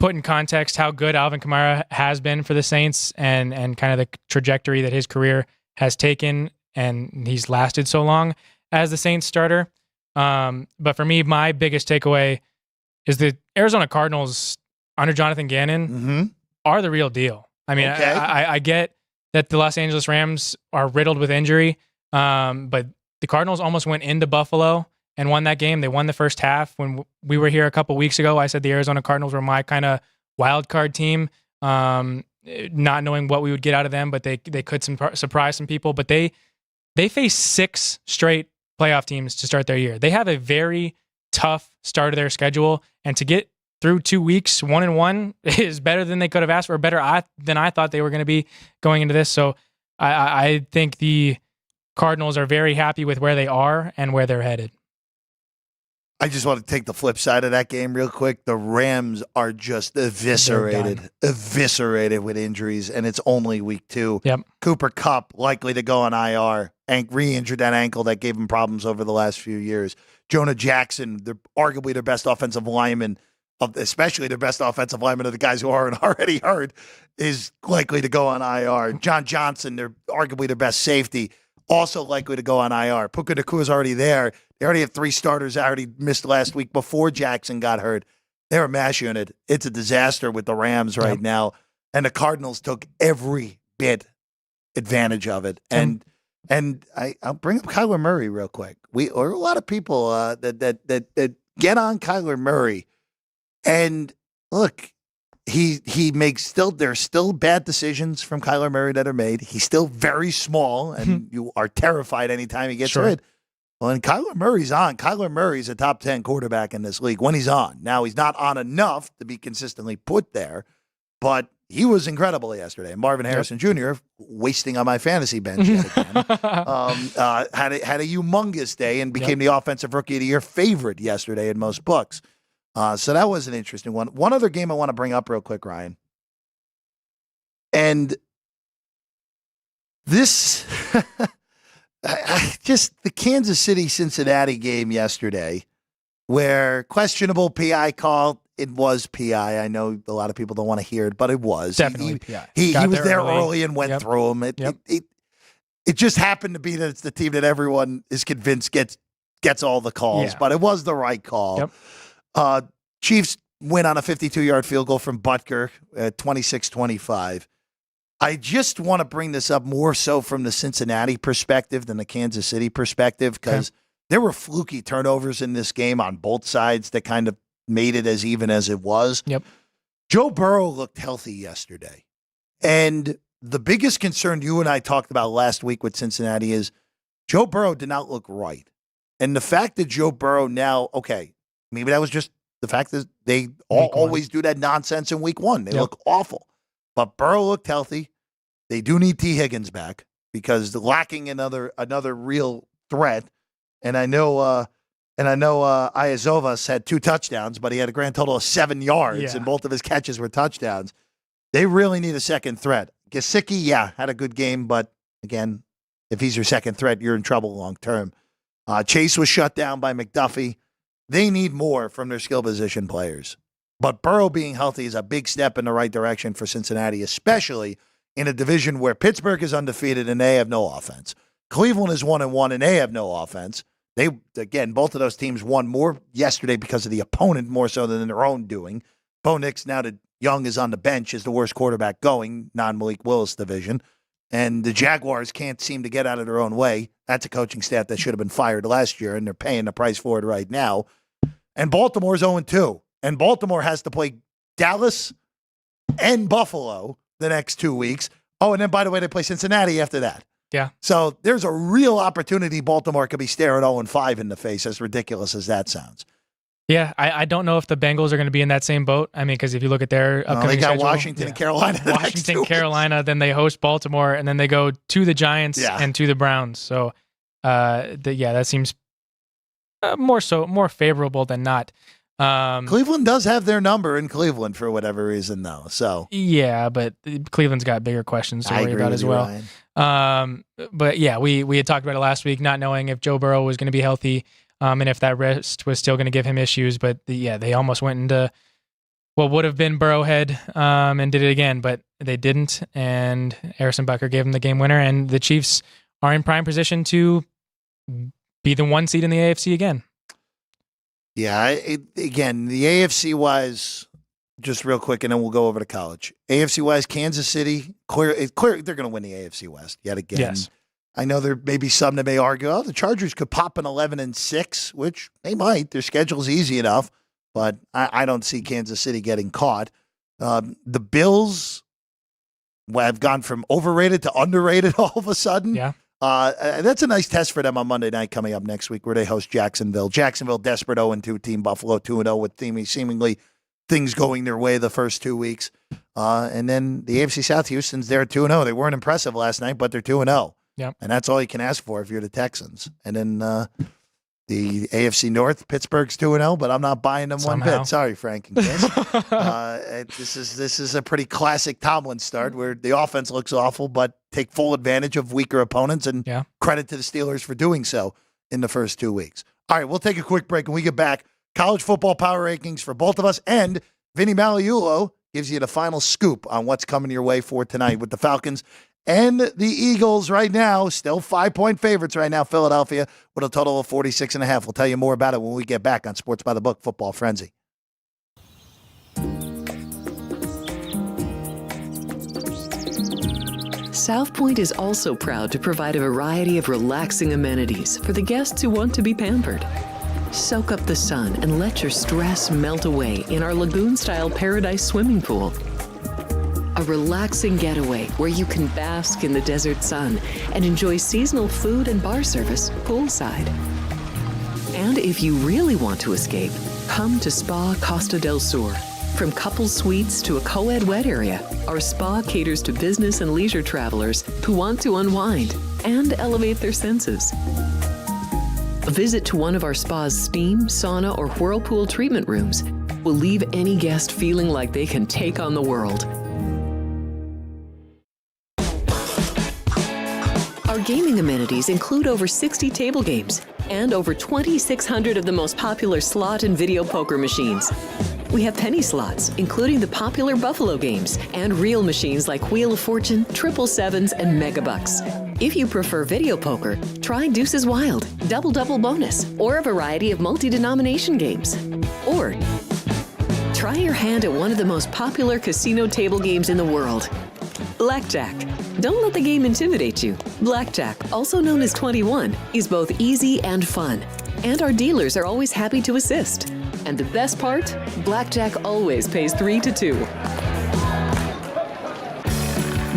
put in context how good Alvin Kamara has been for the Saints and kind of the trajectory that his career has taken, and he's lasted so long as the Saints starter. But for me, my biggest takeaway is the Arizona Cardinals under Jonathan Gannon are the real deal. I mean, okay. I get that the Los Angeles Rams are riddled with injury, but the Cardinals almost went into Buffalo and won that game. They won the first half. When we were here a couple weeks ago, I said the Arizona Cardinals were my kind of wild card team, not knowing what we would get out of them, but they could surprise some people. But they face 6 straight playoff teams to start their year. They have a very tough start of their schedule, and to get through 2 weeks 1-1 is better than they could have asked for, better than I thought they were going to be going into this. So I think the Cardinals are very happy with where they are and where they're headed. I just want to take the flip side of that game real quick. The Rams are just eviscerated with injuries, and it's only week 2. Yep. Cooper Kupp likely to go on IR, and re-injured that ankle that gave him problems over the last few years. Jonah Jackson, they're arguably their best offensive lineman, especially their best offensive lineman of the guys who aren't already hurt, is likely to go on IR. John Johnson, they're arguably their best safety, also likely to go on IR. Puka Nacua is already there. They already have 3 starters already missed last week before Jackson got hurt. They're a mash unit. It's a disaster with the Rams right now. And the Cardinals took every bit advantage of it. And I'll bring up Kyler Murray real quick. There are a lot of people that get on Kyler Murray. And look, there's still bad decisions from Kyler Murray that are made. He's still very small, and you are terrified anytime he gets hit. Well, and Kyler Murray's on. Kyler Murray's a top 10 quarterback in this league when he's on. Now, he's not on enough to be consistently put there, but he was incredible yesterday. Marvin Harrison Jr., wasting on my fantasy bench yet again, had a humongous day and became the Offensive Rookie of the Year favorite yesterday in most books. So that was an interesting one. One other game I want to bring up real quick, Ryan. And this... just the Kansas City-Cincinnati game yesterday, where questionable PI call, it was PI. I know a lot of people don't want to hear it, but it was. Definitely PI. He was there early and went through him. It just happened to be that it's the team that everyone is convinced gets all the calls, but it was the right call. Chiefs win on a 52-yard field goal from Butker at 26-25. I just want to bring this up more so from the Cincinnati perspective than the Kansas City perspective, because there were fluky turnovers in this game on both sides that kind of made it as even as it was. Joe Burrow looked healthy yesterday. And the biggest concern you and I talked about last week with Cincinnati is Joe Burrow did not look right. And the fact that Joe Burrow now, maybe that was just the fact that they always do that nonsense in week 1. They look awful. But Burrow looked healthy. They do need T. Higgins back because lacking another real threat. And I know Iazovas had 2 touchdowns, but he had a grand total of 7 yards, and both of his catches were touchdowns. They really need a second threat. Gesicki, had a good game, but again, if he's your second threat, you're in trouble long term. Chase was shut down by McDuffie. They need more from their skill position players. But Burrow being healthy is a big step in the right direction for Cincinnati, especially in a division where Pittsburgh is undefeated and they have no offense. Cleveland is 1-1 and they have no offense. Both of those teams won more yesterday because of the opponent more so than their own doing. Bo Nix, now that Young is on the bench, is the worst quarterback going, non-Malik Willis division. And the Jaguars can't seem to get out of their own way. That's a coaching staff that should have been fired last year, and they're paying the price for it right now. And Baltimore's 0-2. And Baltimore has to play Dallas and Buffalo the next 2 weeks. Oh, and then, by the way, they play Cincinnati after that. Yeah. So there's a real opportunity Baltimore could be staring 0-5 in the face, as ridiculous as that sounds. Yeah, I don't know if the Bengals are going to be in that same boat. I mean, because if you look at their upcoming they got schedule, Washington and Carolina. Washington, Carolina, then they host Baltimore, and then they go to the Giants and to the Browns. So, that seems more favorable than not. Cleveland does have their number in Cleveland for whatever reason, though. So but Cleveland's got bigger questions to worry about as well. But we had talked about it last week, not knowing if Joe Burrow was going to be healthy, and if that rest was still going to give him issues. But they almost went into what would have been Burrowhead and did it again, but they didn't. And Harrison Butker gave him the game winner, and the Chiefs are in prime position to be the 1 seed in the AFC again. Yeah, again, the AFC-wise, just real quick, and then we'll go over to college. AFC-wise, Kansas City, clear. They're going to win the AFC West yet again. Yes. I know there may be some that may argue, the Chargers could pop an 11-6, which they might. Their schedule's easy enough, but I don't see Kansas City getting caught. The Bills have gone from overrated to underrated all of a sudden. Yeah. That's a nice test for them on Monday night coming up next week, where they host Jacksonville. Jacksonville, desperate 0-2 team. Buffalo 2-0 with seemingly things going their way the first 2 weeks. And then the AFC South, Houston's there 2-0. They weren't impressive last night, but they're 2-0. Yep. And that's all you can ask for if you're the Texans. And then The AFC North, Pittsburgh's 2-0, but I'm not buying them one Somehow. bit. Sorry, Frank and Chris. This is a pretty classic Tomlin start where the offense looks awful, but take full advantage of weaker opponents, and credit to the Steelers for doing so in the first 2 weeks. All right, we'll take a quick break. When we get back, college football power rankings for both of us, and Vinny Magliulo gives you the final scoop on what's coming your way for tonight with the Falcons and the Eagles right now, still 5-point favorites right now, Philadelphia, with a total of 46.5. We'll tell you more about it when we get back on Sports by the Book Football Frenzy. South Point is also proud to provide a variety of relaxing amenities for the guests who want to be pampered. Soak up the sun and let your stress melt away in our lagoon-style paradise swimming pool. A relaxing getaway where you can bask in the desert sun and enjoy seasonal food and bar service poolside. And if you really want to escape, come to Spa Costa del Sur. From couple suites to a co-ed wet area, our spa caters to business and leisure travelers who want to unwind and elevate their senses. A visit to one of our spa's steam, sauna, or whirlpool treatment rooms will leave any guest feeling like they can take on the world. Our gaming amenities include over 60 table games and over 2,600 of the most popular slot and video poker machines. We have penny slots, including the popular Buffalo games, and real machines like Wheel of Fortune, Triple Sevens, and Megabucks. If you prefer video poker, try Deuces Wild, Double Double Bonus, or a variety of multi-denomination games. Or try your hand at one of the most popular casino table games in the world, Blackjack. Don't let the game intimidate you. Blackjack, also known as 21, is both easy and fun. And our dealers are always happy to assist. And the best part? Blackjack always pays 3 to 2.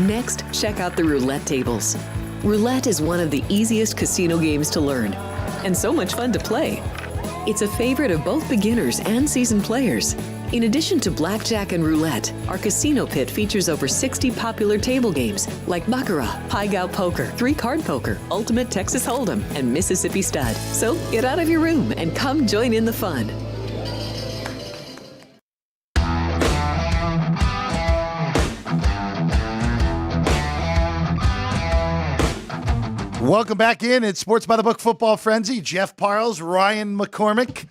Next, check out the roulette tables. Roulette is one of the easiest casino games to learn, and so much fun to play. It's a favorite of both beginners and seasoned players. In addition to blackjack and roulette, our casino pit features over 60 popular table games like Baccarat, Pai-Gow Poker, 3-Card Poker, Ultimate Texas Hold'em, and Mississippi Stud. So get out of your room and come join in the fun. Welcome back in. It's Sports by the Book Football Frenzy. Jeff Parles, Ryan McCormick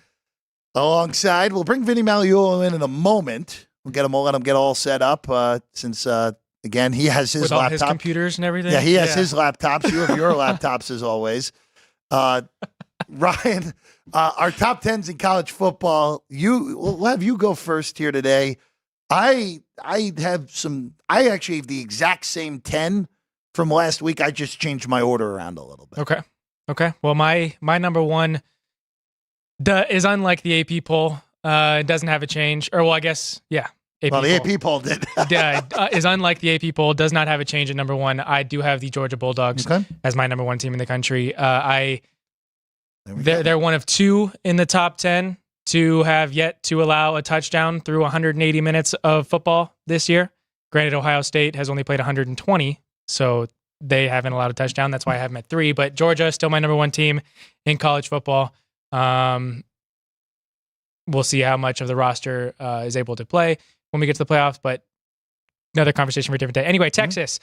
alongside. We'll bring Vinny Magliulo in a moment. Let him get all set up since, again, he has his with laptop. all his computers and everything. Yeah, he has his laptops. You have your laptops as always. Ryan, our top 10s in college football. We'll have you go first here today. I actually have the exact same 10 from last week. I just changed my order around a little bit. Okay. Well, my number one is unlike the AP poll. It doesn't have a change. Or, well, I guess, yeah. The AP poll did. Is unlike the AP poll. Does not have a change at number one. I do have the Georgia Bulldogs as my number one team in the country. They're one of two in the top 10 to have yet to allow a touchdown through 180 minutes of football this year. Granted, Ohio State has only played 120. So they haven't allowed a touchdown. That's why I have them at 3. But Georgia is still my number one team in college football. We'll see how much of the roster is able to play when we get to the playoffs. But another conversation for a different day. Anyway, Texas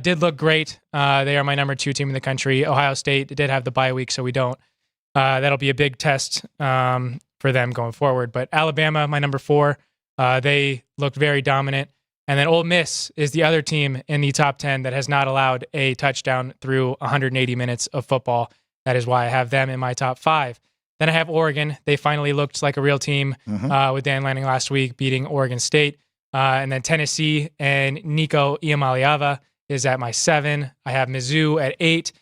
did look great. They are my number 2 team in the country. Ohio State did have the bye week, so we don't. That'll be a big test for them going forward. But Alabama, my number 4, they looked very dominant. And then Ole Miss is the other team in the top 10 that has not allowed a touchdown through 180 minutes of football. That is why I have them in my top 5. Then I have Oregon. They finally looked like a real team with Dan Lanning last week, beating Oregon State. And then Tennessee and Nico Iamaleava is at my 7. I have Mizzou at 8.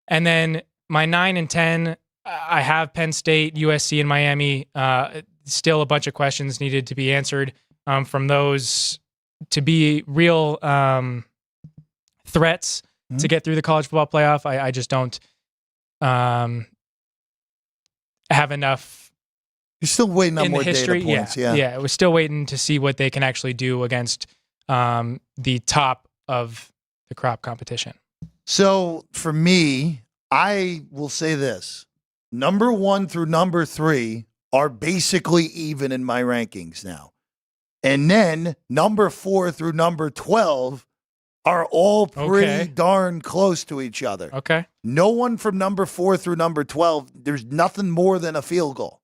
And then my 9 and 10, I have Penn State, USC, and Miami. Still a bunch of questions needed to be answered from those to be real threats to get through the college football playoff. I just don't have enough. You're still waiting on more history. Data points. Yeah. We're still waiting to see what they can actually do against the top of the crop competition. So for me, I will say this. number 1 through number 3 are basically even in my rankings now. And then number 4 through number 12 are all pretty darn close to each other. Okay. No one from number 4 through number 12, there's nothing more than a field goal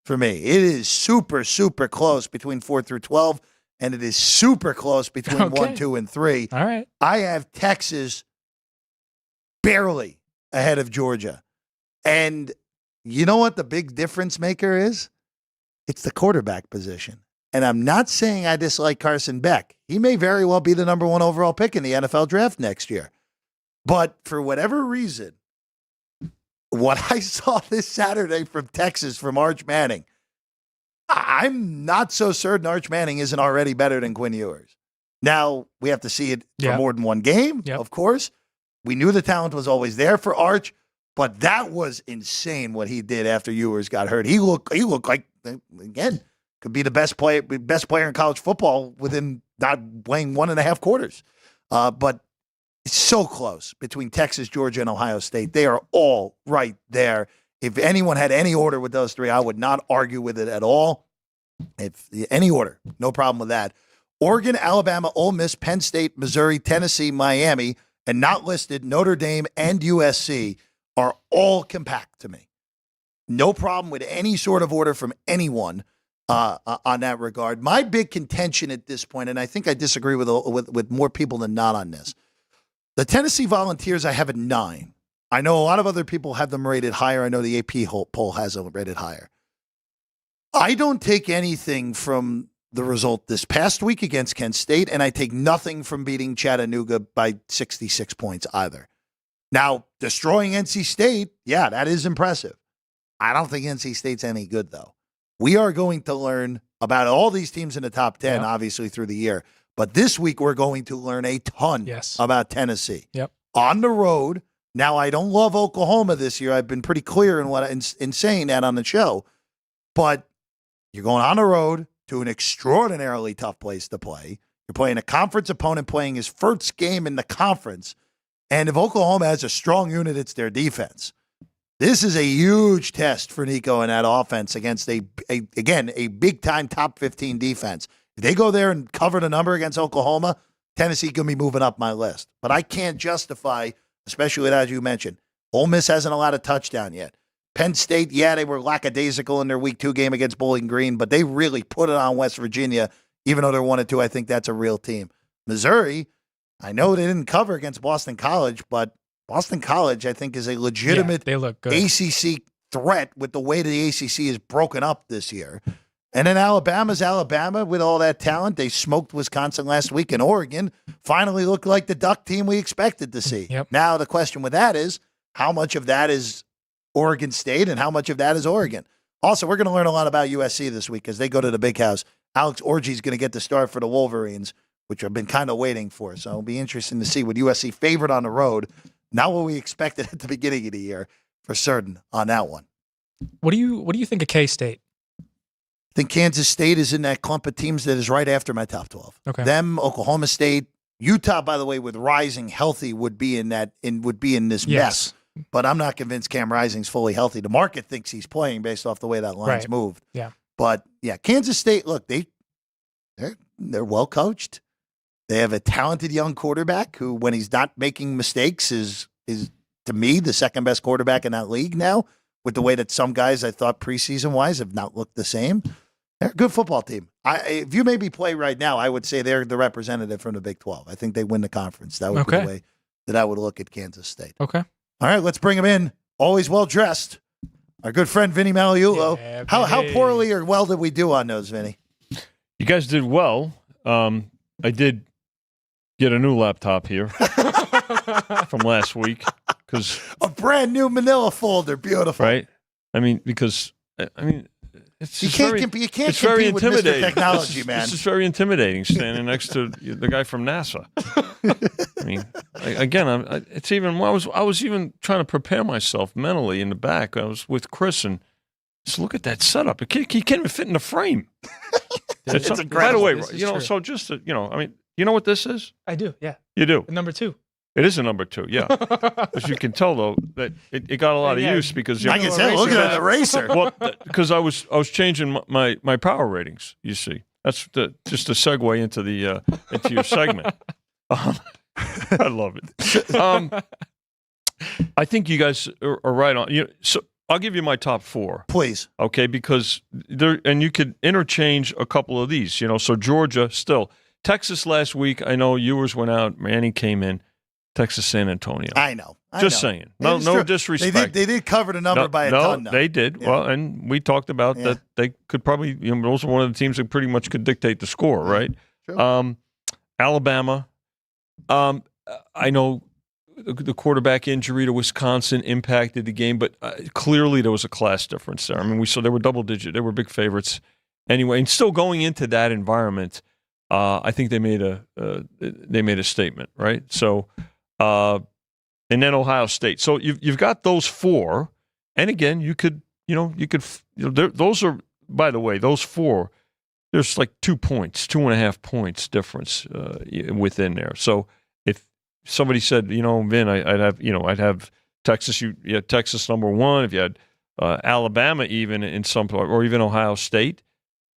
for me. It is super, super close between 4 through 12, and it is super close between 1, 2, and 3. All right. I have Texas barely ahead of Georgia. And you know what the big difference maker is? It's the quarterback position. And I'm not saying I dislike Carson Beck. He may very well be the number 1 overall pick in the NFL draft next year. But for whatever reason, what I saw this Saturday from Texas, from Arch Manning, I'm not so certain Arch Manning isn't already better than Quinn Ewers. Now, we have to see it for more than one game, of course. We knew the talent was always there for Arch, but that was insane what he did after Ewers got hurt. He looked like, again, could be the best player in college football within not playing 1.5 quarters. But it's so close between Texas, Georgia, and Ohio State. They are all right there. If anyone had any order with those 3, I would not argue with it at all. If any order, no problem with that. Oregon, Alabama, Ole Miss, Penn State, Missouri, Tennessee, Miami, and not listed Notre Dame and USC are all compact to me. No problem with any sort of order from anyone on that regard. My big contention at this point, and I think I disagree with more people than not on this, the Tennessee Volunteers I have at 9. I know a lot of other people have them rated higher. I know the AP poll has them rated higher. I don't take anything from the result this past week against Kent State, and I take nothing from beating Chattanooga by 66 points either. Now, destroying NC State, yeah, that is impressive. I don't think NC State's any good, though. We are going to learn about all these teams in the top 10, obviously, through the year. But this week, we're going to learn a ton about Tennessee. On the road. Now, I don't love Oklahoma this year. I've been pretty clear in saying that on the show. But you're going on the road to an extraordinarily tough place to play. You're playing a conference opponent playing his first game in the conference. And if Oklahoma has a strong unit, it's their defense. This is a huge test for Nico and that offense against a big-time top 15 defense. If they go there and cover the number against Oklahoma, Tennessee going to be moving up my list. But I can't justify, especially as you mentioned, Ole Miss hasn't allowed a touchdown yet. Penn State, they were lackadaisical in their Week 2 game against Bowling Green, but they really put it on West Virginia, even though they're 1-2. I think that's a real team. Missouri, I know they didn't cover against Boston College, but Boston College, I think, is a legitimate they look good. ACC threat with the way the ACC is broken up this year. And then Alabama's Alabama with all that talent. They smoked Wisconsin last week, and Oregon finally looked like the Duck team we expected to see. Now the question with that is, how much of that is Oregon State and how much of that is Oregon? Also, we're going to learn a lot about USC this week because they go to the big house. Alex Orji's going to get the start for the Wolverines, which I've been kind of waiting for. So it'll be interesting to see with USC favored on the road. Not what we expected at the beginning of the year, for certain, on that one. What do you think of K-State? I think Kansas State is in that clump of teams that is right after my top 12. Okay. Them, Oklahoma State, Utah, by the way, with Rising healthy would be in this mess. But I'm not convinced Cam Rising's fully healthy. The market thinks he's playing based off the way that line's moved. Yeah. But yeah, Kansas State, look, they're well coached. They have a talented young quarterback who, when he's not making mistakes, is to me the second best quarterback in that league now. With the way that some guys I thought preseason wise have not looked the same, they're a good football team. If you made me play right now, I would say they're the representative from the Big 12. I think they win the conference. That would be the way that I would look at Kansas State. Okay. All right, let's bring him in. Always well dressed. Our good friend Vinny Magliulo. Yeah, how poorly or well did we do on those, Vinny? You guys did well. I did get a new laptop here from last week because a brand new Manila folder, beautiful. Right? I mean, because it's you can't compete with Mr. Technology, man. This is very intimidating standing next to the guy from NASA. I mean, it's even. I was even trying to prepare myself mentally in the back. I was with Chris and just look at that setup. He can't even fit in the frame. It's by the way, so just to, you know what this is? I do. Yeah. You do. Number 2. It is a number 2, yeah. As you can tell, though, that it got a lot of use because I can say, look at that eraser. Well, because I was changing my power ratings. You see, that's just a segue into your segment. I love it. I think you guys are right on. So I'll give you my top 4, please. Okay, because and you could interchange a couple of these. So Georgia still, Texas last week. I know yours went out. Manny came in. Texas, San Antonio. I know. Saying. No disrespect. They did cover the number by a ton. No, they did. Yeah. Well, and we talked about that they could probably, those are one of the teams that pretty much could dictate the score, right? Sure. Alabama. I know the quarterback injury to Wisconsin impacted the game, but clearly there was a class difference there. I mean, we saw they were double digit. They were big favorites anyway. And still going into that environment, I think they made a statement, right? So, and then Ohio State. So you've got those 4, and again, those are, by the way, those 4. There's like 2.5 points difference within there. So if somebody said, Vin, I'd have Texas. You had Texas number 1. If you had Alabama even in some part, or even Ohio State,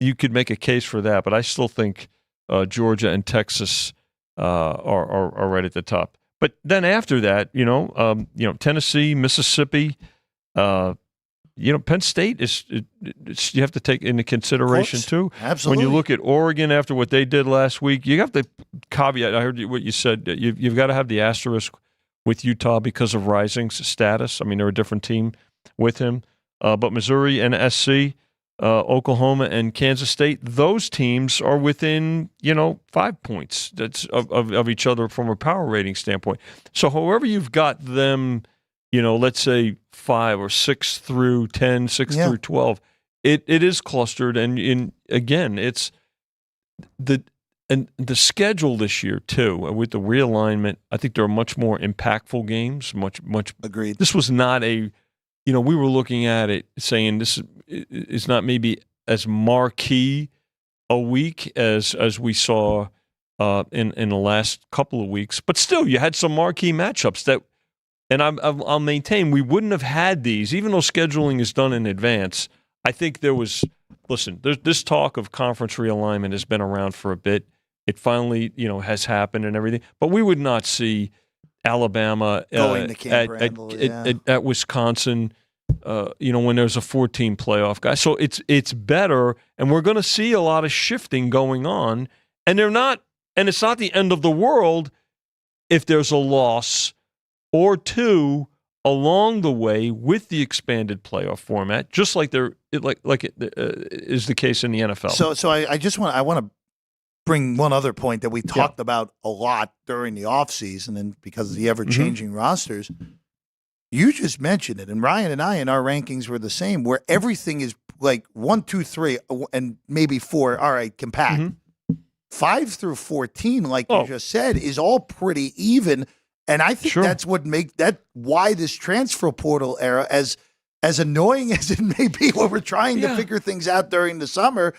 you could make a case for that. But I still think Georgia and Texas are right at the top. But then after that, Tennessee, Mississippi, Penn State is you have to take into consideration too. Absolutely. When you look at Oregon after what they did last week, you have the caveat. I heard what you said. You've got to have the asterisk with Utah because of Rising's status. I mean, they're a different team with him. But Missouri and SC, Oklahoma and Kansas State, those teams are within 5 points of each other from a power rating standpoint. So however you've got them, let's say 5 or 6 through 10, 6 through 12, it is clustered. And again, it's the schedule this year too, with the realignment. I think there are much more impactful games. Much agreed. This was not a, we were looking at it saying this is not maybe as marquee a week as we saw in the last couple of weeks, but still you had some marquee matchups that. And I'll maintain we wouldn't have had these, even though scheduling is done in advance. I think there's this talk of conference realignment has been around for a bit. It finally, has happened and everything. But we would not see Alabama going to Camp at Wisconsin, when there's a 14 playoff guy. So it's better, and we're going to see a lot of shifting going on. And it's not the end of the world if there's a loss or 2 along the way with the expanded playoff format, just like it is the case in the NFL. So I want to bring one other point that we talked about a lot during the offseason, and because of the ever-changing rosters. You just mentioned it, and Ryan and I in our rankings were the same, where everything is like 1, 2, 3, and maybe 4. All right, compact. 5 through 14, like you just said, is all pretty even. And I think that's what why this transfer portal era, as annoying as it may be when we're trying to figure things out during the summer,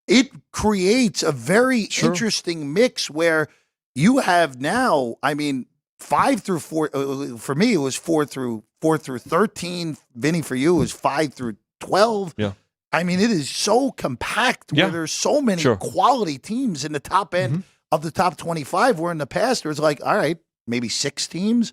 it creates a very interesting mix where you have now, 5 through 4, for me, it was 4 through 13. Vinny, for you, it was 5 through 12. Yeah. It is so compact where there's so many quality teams in the top end of the top 25, where in the past, it was like, all right, maybe 6 teams.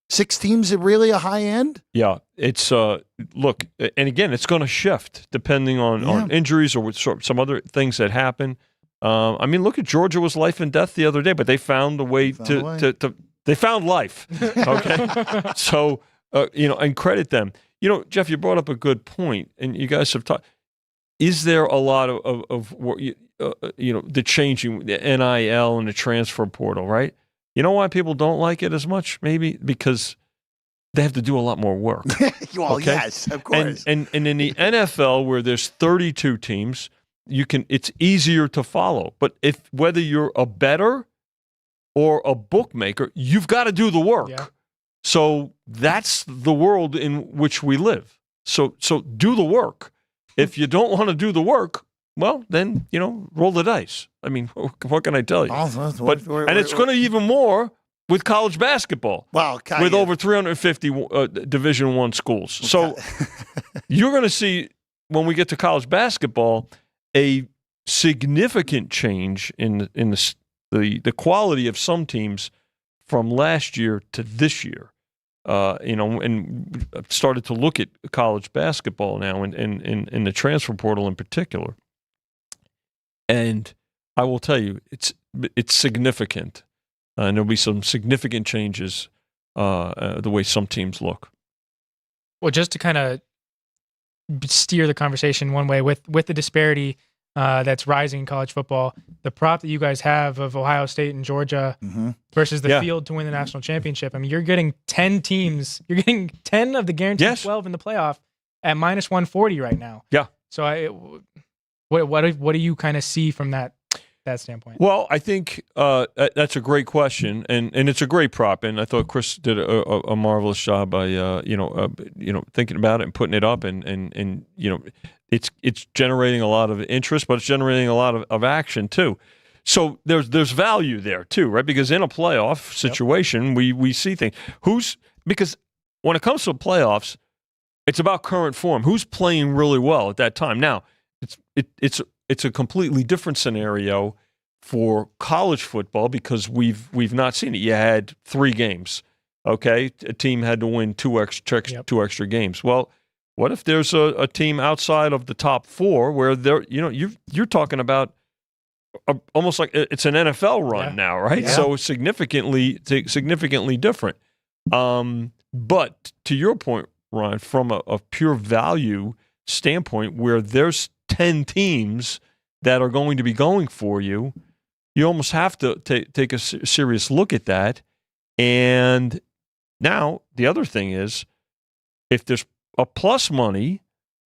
6 teams are really a high end? Yeah. It's, look, and again, it's going to shift depending on injuries or some other things that happen. Look at Georgia was life and death the other day, but they found a way they found life. Okay. So, and credit them. Jeff, you brought up a good point, and you guys have talked. Is there a lot of the changing, the NIL and the transfer portal, right? You know why people don't like it as much? Maybe because they have to do a lot more work. Well, yes, of course. And in the NFL, where there's 32 teams, it's easier to follow. But whether you're a bettor or a bookmaker, you've got to do the work. Yeah. So that's the world in which we live. So do the work. If you don't want to do the work, well, then, roll the dice. What can I tell you? And it's going to even more with college basketball. Wow, with over 350 Division I schools. So you're going to see, when we get to college basketball, a significant change in the quality of some teams from last year to this year. And I've started to look at college basketball now and in the transfer portal in particular. And I will tell you, it's significant. And there'll be some significant changes the way some teams look. Well, just to kind of steer the conversation one way with the disparity that's rising in college football, the prop that you guys have of Ohio State and Georgia versus the field to win the national championship. I mean, you're getting 10 teams. You're getting 10 of the guaranteed 12 in the playoff at minus 140 right now. Yeah. So what do you kind of see from that standpoint? Well, I think that's a great question, and it's a great prop, and I thought Chris did a marvelous job by thinking about it and putting it up, and it's generating a lot of interest, but it's generating a lot of action too. So there's value there too, right? Because in a playoff situation, we see things. Because when it comes to playoffs, it's about current form. Who's playing really well at that time? Now, it's a completely different scenario for college football because we've not seen it. You had 3 games, okay? A team had to win two extra games. Well, what if there's a team outside of the top 4 where you're talking about almost like it's an NFL run now, right? Yeah. So significantly different. But to your point, Ryan, from a pure value standpoint, where there's 10 teams that are going to be going for you, you almost have to take a serious look at that. And now the other thing is, if there's a plus money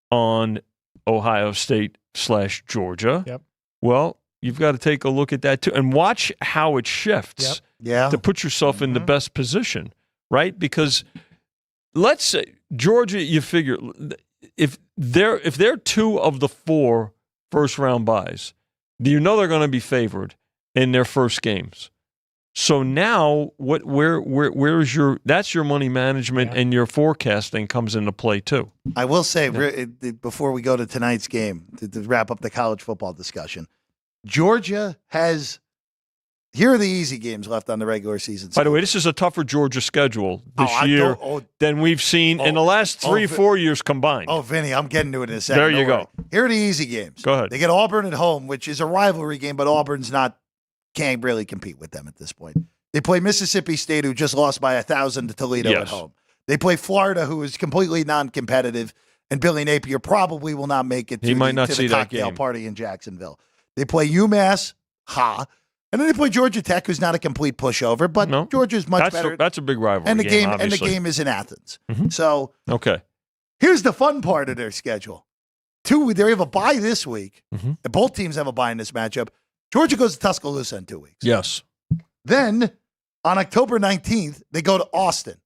on Ohio State / Georgia, well, you've got to take a look at that too and watch how it shifts to put yourself in the best position, right? Because let's say Georgia, you figure if they're 2 of the 4 first-round buys, they're going to be favored in their first games. So now, where's that's your money management and your forecasting comes into play too. I will say before we go to tonight's game to wrap up the college football discussion, Georgia has. Here are the easy games left on the regular season. By the way, this is a tougher Georgia schedule this year than we've seen in the last 3-4 years combined. Oh, Vinny, I'm getting to it in a second. There you go. Here are the easy games. Go ahead. They get Auburn at home, which is a rivalry game, but Auburn's can't really compete with them at this point. They play Mississippi State, who just lost by 1,000 to Toledo at home. They play Florida, who is completely non-competitive, and Billy Napier probably will not make it to the cocktail party in Jacksonville. They play UMass, and then they play Georgia Tech, who's not a complete pushover, but Georgia's much better. That's a big rivalry. And the game, obviously. And the game is in Athens. So okay, here's the fun part of their schedule. They have a bye this week. Both teams have a bye in this matchup. Georgia goes to Tuscaloosa in 2 weeks. Yes. Then on October 19th, they go to Austin.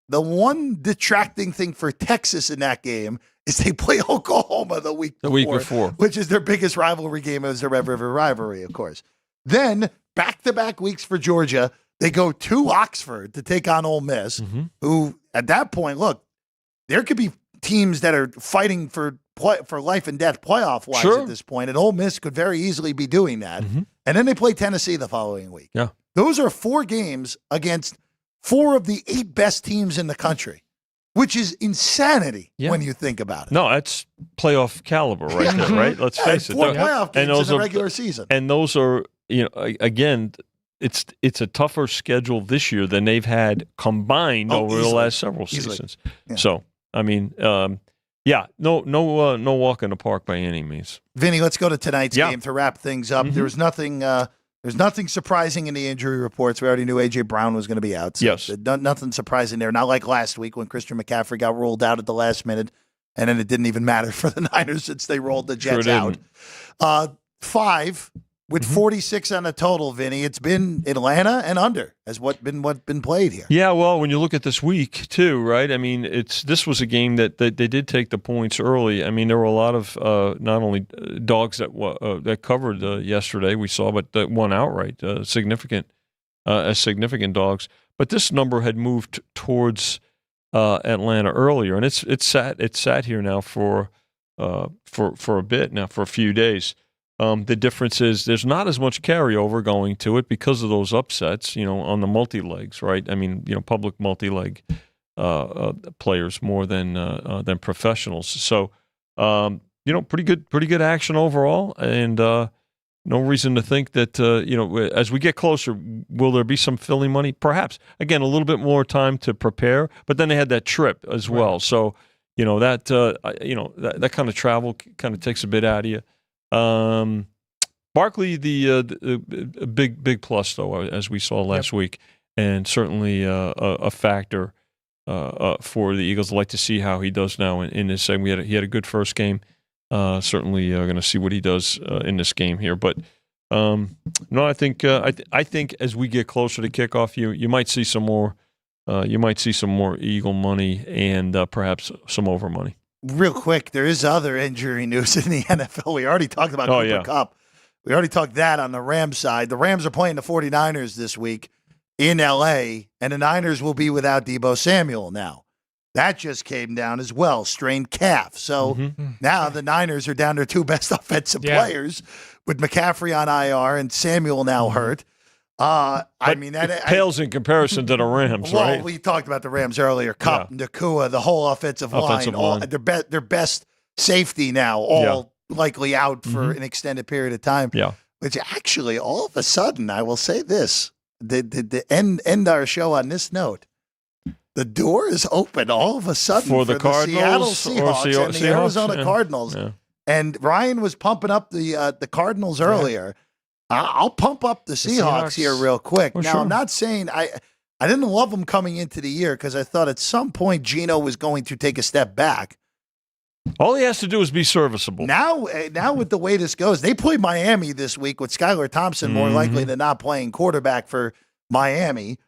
The one detracting thing for Texas in that game is they play Oklahoma the week before, which is their biggest rivalry game as their ever rivalry, of course. Then back-to-back weeks for Georgia, they go to Oxford to take on Ole Miss, who at that point, look, there could be teams that are fighting for life and death playoff-wise at this point, and Ole Miss could very easily be doing that. And then they play Tennessee the following week. Yeah. Those are 4 games against 4 of the 8 best teams in the country, which is insanity when you think about it. No, that's playoff caliber right there, right? Let's face it. 4 playoff games in the regular season. And those are, again, it's a tougher schedule this year than they've had combined over the last several seasons. Yeah. So, I mean, no walk in the park by any means. Vinny, let's go to tonight's game to wrap things up. There's nothing surprising in the injury reports. We already knew A.J. Brown was going to be out. So yes. Nothing surprising there. Not like last week when Christian McCaffrey got ruled out at the last minute, and then it didn't even matter for the Niners since they rolled the Jets out. 5 with 46 on the total, Vinny. It's been Atlanta and under has what's been played here. Yeah, well, when you look at this week too, right? I mean, this was a game that they did take the points early. I mean, there were a lot of not only dogs that covered yesterday we saw, but that won outright. Significant as significant dogs. But this number had moved towards Atlanta earlier, and it's sat here now for a bit now, for a few days. The difference is there's not as much carryover going to it because of those upsets, on the multi-legs, right? I mean, public multi-leg players more than professionals. So, pretty good action overall, and no reason to think that, as we get closer, will there be some Philly money? Perhaps. Again, a little bit more time to prepare, but then they had that trip as well. Right. So, that kind of travel kind of takes a bit out of you. Barkley, the big plus, though, as we saw last week, and certainly a factor for the Eagles. I'd like to see how he does now in this segment. He had a good first game. Certainly going to see what he does in this game here. But no, I think as we get closer to kickoff, you might see some more. You might see some more Eagle money and perhaps some over money. Real quick, there is other injury news in the NFL. We already talked about Cooper Kupp. We already talked that on the Rams side. The Rams are playing the 49ers this week in L.A., and the Niners will be without Deebo Samuel now. That just came down as well, strained calf. So now the Niners are down their two best offensive players with McCaffrey on IR and Samuel now hurt. I mean, that pales in comparison to the Rams, right? Well, we talked about the Rams earlier. Kupp, Nakua, the whole offensive line. Their best safety now, all likely out for an extended period of time. Yeah. Which actually, all of a sudden, I will say this, the end our show on this note. The door is open all of a sudden for the Cardinals, Seattle Seahawks and the Arizona Cardinals. Yeah. And Ryan was pumping up the Cardinals earlier. I'll pump up the Seahawks here real quick. Now, I'm not saying I didn't love them coming into the year because I thought at some point Geno was going to take a step back. All he has to do is be serviceable. Now with the way this goes, they play Miami this week with Skylar Thompson more likely than not playing quarterback for Miami.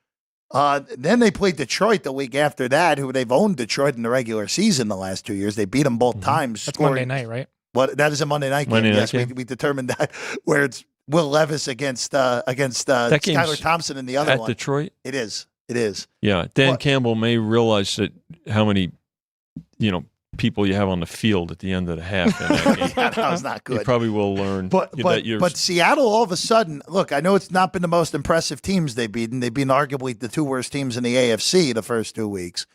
Then they played Detroit the week after that, who they've owned Detroit in the regular season the last 2 years. They beat them both times. That's Monday night, right? That is a Monday night game. Yes, we determined that, where it's Will Levis against Skylar Thompson in the other one. At Detroit? It is. Yeah. Dan Campbell may realize that how many, people you have on the field at the end of the half. In that game. Yeah, that was not good. You probably will learn. But Seattle, all of a sudden, look, I know it's not been the most impressive teams they've beaten. They've been arguably the two worst teams in the AFC the first 2 weeks.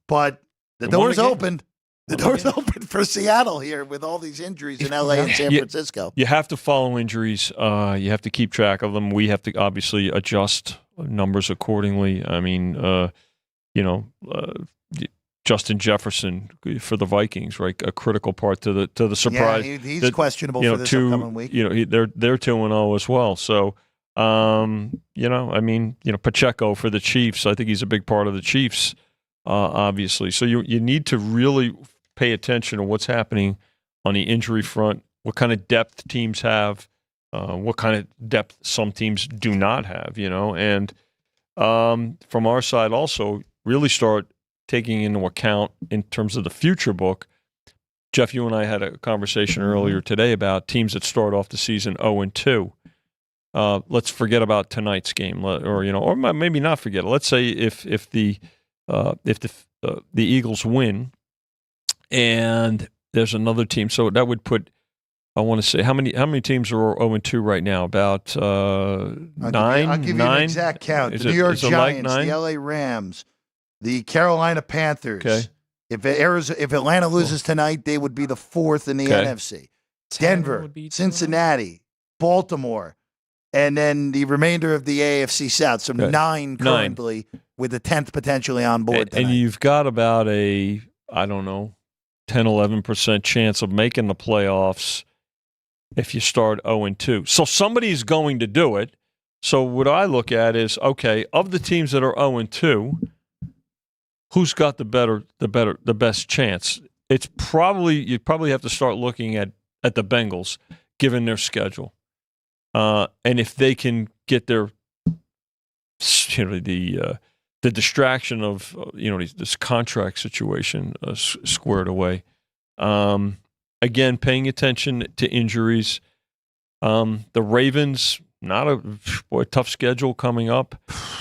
But the door's opened. The door's open for Seattle here with all these injuries in LA and San Francisco. You have to follow injuries. You have to keep track of them. We have to obviously adjust numbers accordingly. I mean, Justin Jefferson for the Vikings, right? A critical part to the surprise. Yeah, he's questionable for this upcoming week. They're 2-0 as well. So, Pacheco for the Chiefs. I think he's a big part of the Chiefs, obviously. So you need to really pay attention to what's happening on the injury front. What kind of depth teams have? What kind of depth some teams do not have? And from our side, also really start taking into account in terms of the future book. Jeff, you and I had a conversation earlier today about teams that start off the season 0-2. Let's forget about tonight's game, or maybe not forget it. Let's say if the Eagles win, and there's another team, so that would put. I want to say how many teams are 0-2 right now? About 9. I'll give you an exact count. The New York Giants, the LA Rams, the Carolina Panthers. Okay. If Atlanta loses tonight, they would be the 4th in the NFC. Denver, Cincinnati, Baltimore, and then the remainder of the AFC South. So 9 currently, with the 10th potentially on board tonight. And you've got about a, 10-11% chance of making the playoffs if you start 0-2. So somebody's going to do it. So what I look at is, okay, of the teams that are 0-2, who's got the best chance? It's you probably have to start looking at the Bengals, given their schedule, and if they can get their, the distraction of this contract situation squared away. Again, paying attention to injuries. The Ravens, not a tough schedule coming up.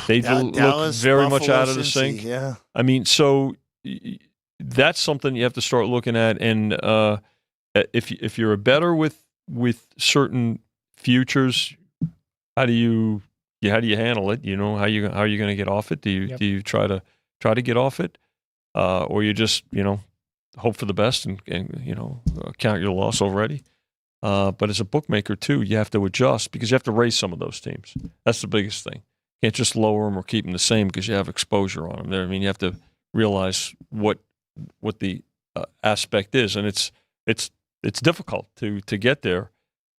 They look Dallas, very Buffalo, much out of the Cincy, sync. Yeah. I mean, so that's something you have to start looking at. And if you're a better with certain futures, how do you handle it? You know, how are you going to get off it? Do you try to get off it, or you just hope for the best and count your loss already? But as a bookmaker too, you have to adjust because you have to raise some of those teams. That's the biggest thing. You can't just lower them or keep them the same because you have exposure on them. There, I mean, you have to realize what the aspect is, and it's difficult to get there.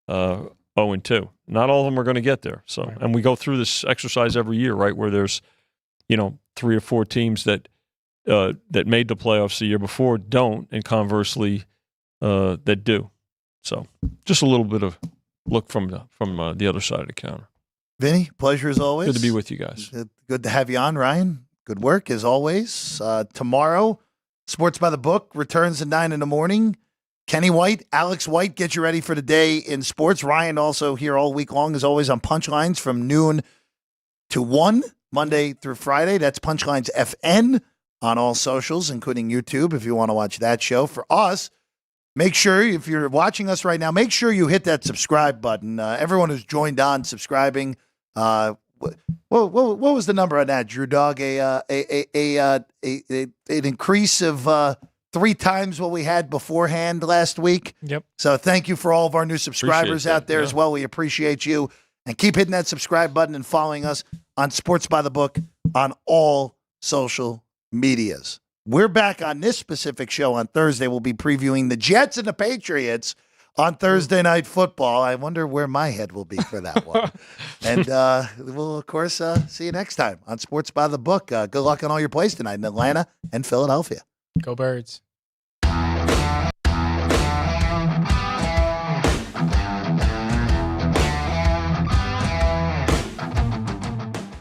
0-2. Not all of them are going to get there. So, Right. And we go through this exercise every year, right? Where there's 3 or 4 teams that made the playoffs the year before don't, and conversely that do. So just a little bit of look from the other side of the counter. Vinny, pleasure as always. Good to be with you guys. Good to have you on, Ryan. Good work as always. Tomorrow, Sports by the Book returns at 9 a.m. Kenny White, Alex White, get you ready for the day in sports. Ryan also here all week long, as always, on Punchlines from noon to 1, Monday through Friday. That's Punchlines FN on all socials, including YouTube, if you want to watch that show. For us, make sure, if you're watching us right now, make sure you hit that subscribe button. Everyone who's joined on subscribing, what was the number on that, Drew Dog? An increase of 3 times what we had beforehand last week. Yep. So thank you for all of our new subscribers out there as well. We appreciate you. And keep hitting that subscribe button and following us on Sports by the Book on all social medias. We're back on this specific show on Thursday. We'll be previewing the Jets and the Patriots on Thursday Night Football. I wonder where my head will be for that one. And we'll, of course, see you next time on Sports by the Book. Good luck on all your plays tonight in Atlanta and Philadelphia. Go Birds.